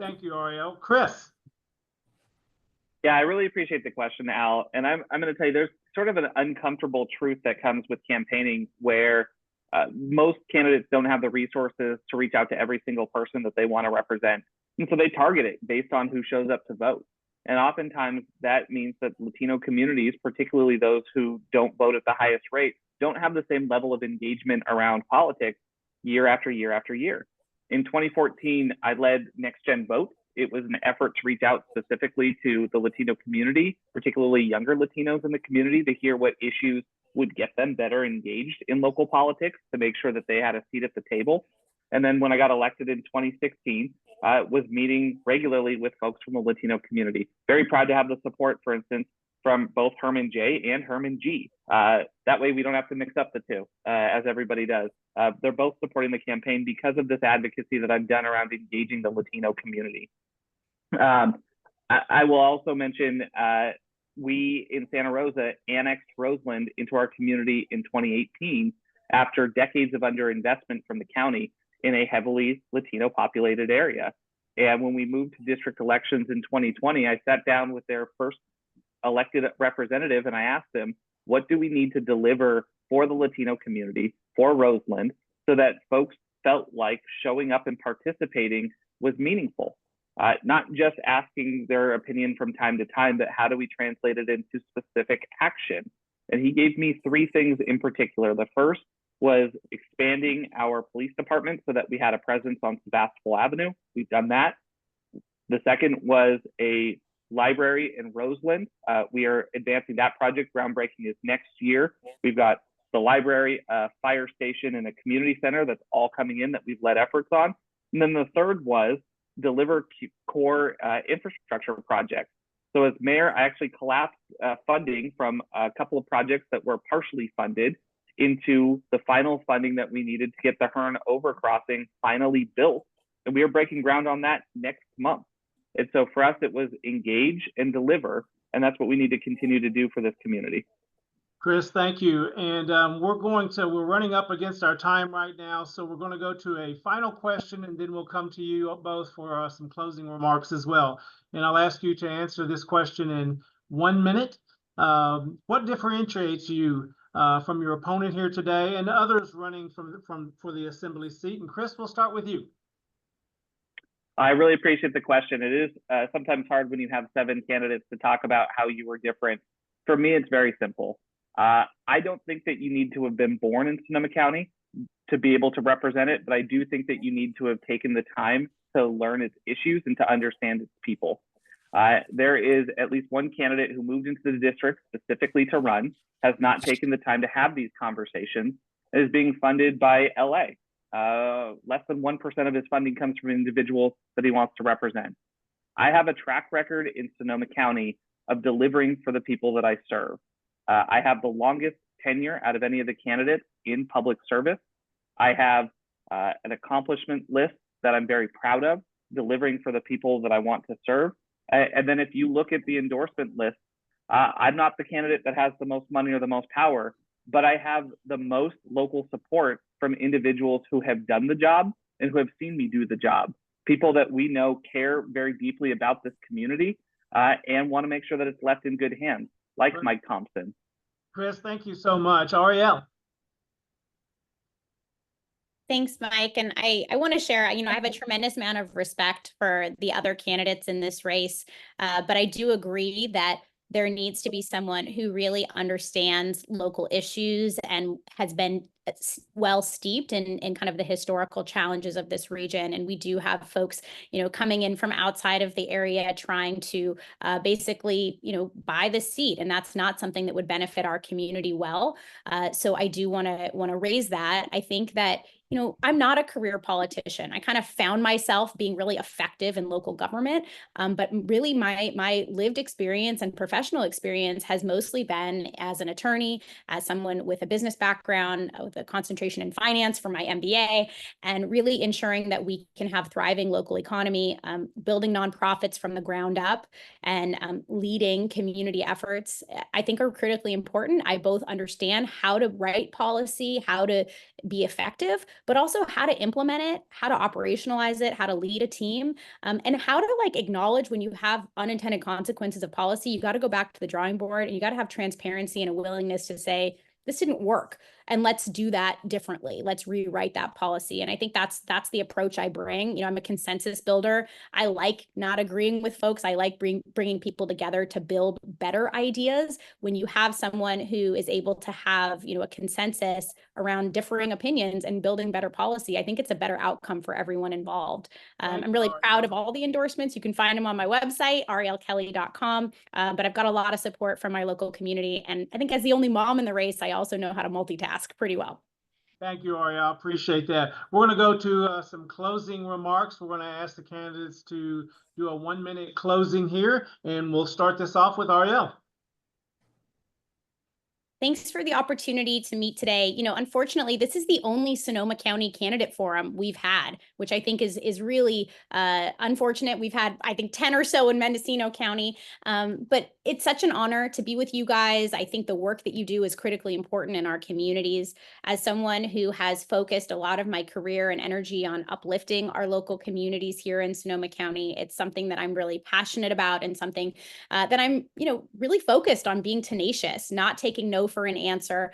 Thank you, Ariel. Chris? Yeah, I really appreciate the question, Al. And I'm going to tell you, there's sort of an uncomfortable truth that comes with campaigning where most candidates don't have the resources to reach out to every single person that they want to represent. And so they target it based on who shows up to vote. And oftentimes that means that Latino communities, particularly those who don't vote at the highest rate, don't have the same level of engagement around politics year after year after year. In 2014, I led Next Gen Vote. It was an effort to reach out specifically to the Latino community, particularly younger Latinos in the community, to hear what issues would get them better engaged in local politics to make sure that they had a seat at the table. And then when I got elected in 2016, was meeting regularly with folks from the Latino community. Very proud to have the support, for instance, from both Herman J and Herman G. That way we don't have to mix up the two, as everybody does. They're both supporting the campaign because of this advocacy that I've done around engaging the Latino community. I will also mention we in Santa Rosa annexed Roseland into our community in 2018 after decades of underinvestment from the county in a heavily Latino populated area. And when we moved to district elections in 2020, I sat down with their first elected representative and I asked them, what do we need to deliver for the Latino community, for Roseland, so that folks felt like showing up and participating was meaningful? Not just asking their opinion from time to time, but how do we translate it into specific action? And he gave me three things in particular. The first was expanding our police department so that we had a presence on Sebastopol Avenue. We've done that. The second was a library in Roseland. We are advancing that project. Groundbreaking is next year. We've got the library, a fire station, and a community center that's all coming in that we've led efforts on. And then the third was deliver core infrastructure projects. So as mayor, I actually collapsed funding from a couple of projects that were partially funded into the final funding that we needed to get the Hearn overcrossing finally built. And we are breaking ground on that next month. And so for us, it was engage and deliver. And that's what we need to continue to do for this community. Chris, thank you. And we're running up against our time right now. So we're going to go to a final question and then we'll come to you both for some closing remarks as well. And I'll ask you to answer this question in 1 minute. What differentiates you from your opponent here today and others running for the assembly seat? And Chris, we'll start with you. I really appreciate the question. It is sometimes hard when you have 7 candidates to talk about how you were different. For me, it's very simple. I don't think that you need to have been born in Sonoma County to be able to represent it, but I do think that you need to have taken the time to learn its issues and to understand its people. There is at least one candidate who moved into the district specifically to run, has not taken the time to have these conversations, and is being funded by LA. Less than 1% of his funding comes from individuals that he wants to represent. I have a track record in Sonoma County of delivering for the people that I serve. I have the longest tenure out of any of the candidates in public service. I have an accomplishment list that I'm very proud of, delivering for the people that I want to serve. And then if you look at the endorsement list, I'm not the candidate that has the most money or the most power, but I have the most local support from individuals who have done the job and who have seen me do the job. People that we know care very deeply about this community and want to make sure that it's left in good hands, like Mike Thompson. Chris, thank you so much. Ariel. Thanks, Mike. And I want to share, I have a tremendous amount of respect for the other candidates in this race, but I do agree that there needs to be someone who really understands local issues and has been well steeped in kind of the historical challenges of this region. And we do have folks, coming in from outside of the area trying to basically, buy the seat. And that's not something that would benefit our community well. So I do want to raise that. I think that I'm not a career politician. I kind of found myself being really effective in local government, but really my lived experience and professional experience has mostly been as an attorney, as someone with a business background, with a concentration in finance for my MBA, and really ensuring that we can have thriving local economy, building nonprofits from the ground up, and leading community efforts, I think are critically important. I both understand how to write policy, how to be effective, but also how to implement it, how to operationalize it, how to lead a team, and how to acknowledge when you have unintended consequences of policy. You got to go back to the drawing board and you got to have transparency and a willingness to say, this didn't work, and let's do that differently. Let's rewrite that policy. And I think that's the approach I bring. I'm a consensus builder. I like not agreeing with folks. I like bringing people together to build better ideas. When you have someone who is able to have, a consensus around differing opinions and building better policy, I think it's a better outcome for everyone involved. I'm really proud of all the endorsements. You can find them on my website, arielkelley.com. But I've got a lot of support from my local community. And I think as the only mom in the race, I also know how to multitask pretty well. Thank you, Ariel. I appreciate that. We're going to go to some closing remarks. We're going to ask the candidates to do a 1-minute closing here, and we'll start this off with Ariel. Thanks for the opportunity to meet today. Unfortunately, this is the only Sonoma County candidate forum we've had, which I think is really unfortunate. We've had, I think, 10 or so in Mendocino County, but it's such an honor to be with you guys. I think the work that you do is critically important in our communities. As someone who has focused a lot of my career and energy on uplifting our local communities here in Sonoma County, it's something that I'm really passionate about and something that I'm, really focused on being tenacious, not taking no for an answer,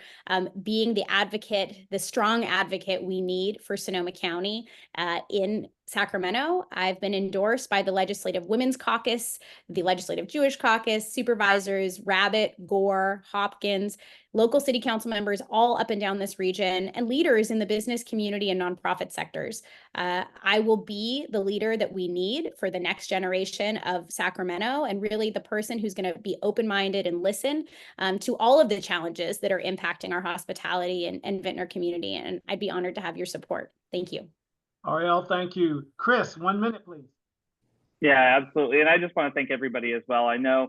being the advocate, the strong advocate we need for Sonoma County in Sacramento. I've been endorsed by the Legislative Women's Caucus, the Legislative Jewish Caucus, supervisors, Rabbit, Gore, Hopkins, local city council members all up and down this region, and leaders in the business community and nonprofit sectors. I will be the leader that we need for the next generation of Sacramento, and really the person who's going to be open-minded and listen to all of the challenges that are impacting our hospitality and vintner community. And I'd be honored to have your support. Thank you. Ariel, thank you. Chris, 1 minute, please. Yeah, absolutely. And I just want to thank everybody as well. I know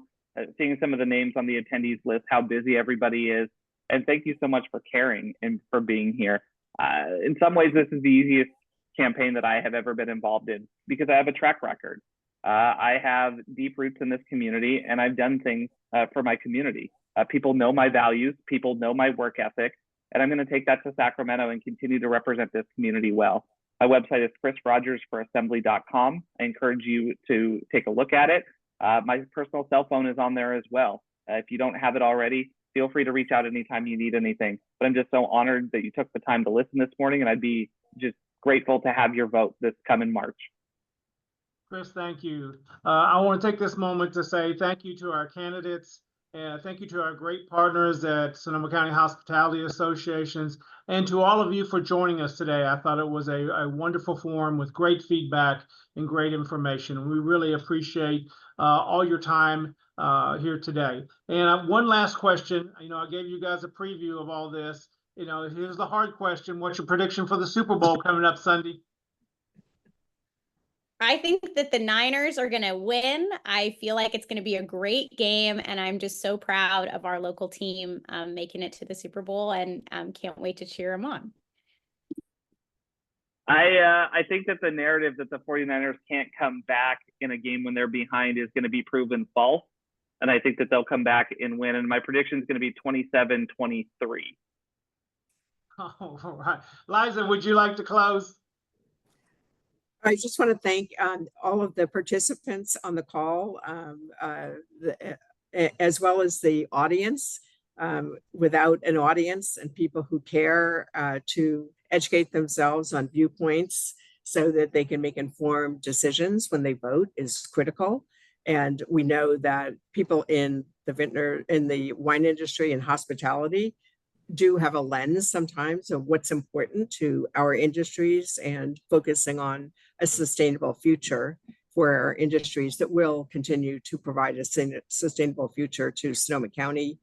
seeing some of the names on the attendees list, how busy everybody is. And thank you so much for caring and for being here. In some ways, this is the easiest campaign that I have ever been involved in because I have a track record. I have deep roots in this community, and I've done things for my community. People know my values, people know my work ethic, and I'm going to take that to Sacramento and continue to represent this community well. My website is chrisrogersforassembly.com. I encourage you to take a look at it. My personal cell phone is on there as well. If you don't have it already, feel free to reach out anytime you need anything. But I'm just so honored that you took the time to listen this morning, and I'd be just grateful to have your vote this coming March. Chris, thank you. I want to take this moment to say thank you to our candidates, and thank you to our great partners at Sonoma County Hospitality Associations, and to all of you for joining us today. I thought it was a wonderful forum with great feedback and great information. We really appreciate all your time here today. And one last question. I gave you guys a preview of all this. Here's the hard question. What's your prediction for the Super Bowl coming up Sunday? I think that the Niners are going to win. I feel like it's going to be a great game, and I'm just so proud of our local team making it to the Super Bowl, and can't wait to cheer them on. I think that the narrative that the 49ers can't come back in a game when they're behind is going to be proven false, and I think that they'll come back and win, and my prediction is going to be 27-23. All right. Liza, would you like to close? I just want to thank all of the participants on the call, as well as the audience. Without an audience and people who care to educate themselves on viewpoints so that they can make informed decisions when they vote is critical. And we know that people in the wine industry and hospitality do have a lens sometimes of what's important to our industries and focusing on a sustainable future for our industries that will continue to provide a sustainable future to Sonoma County,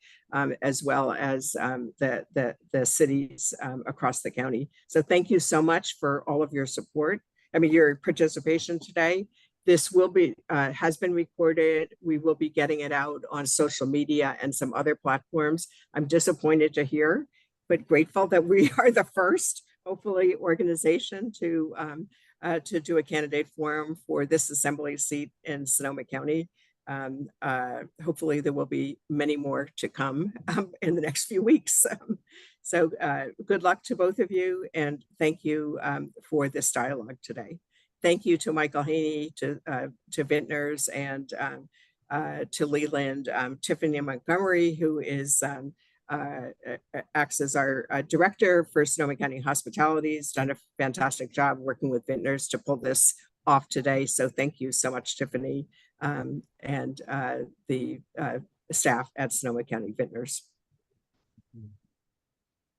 as well as the cities across the county. So thank you so much for all of your support. Your participation today. This will be has been recorded. We will be getting it out on social media and some other platforms. I'm disappointed to hear, but grateful that we are the first, hopefully, organization to do a candidate forum for this assembly seat in Sonoma County. Hopefully, there will be many more to come in the next few weeks. So good luck to both of you, and thank you for this dialogue today. Thank you to Michael Haney, to Vintners, and to Leland, Tiffany Montgomery, who is acts as our director for Sonoma County Hospitality. Has done a fantastic job working with Vintners to pull this off today. So thank you so much, Tiffany, and the staff at Sonoma County Vintners.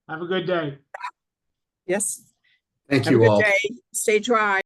Have a good day. Yes. Thank you all. Have a good day. Stay dry.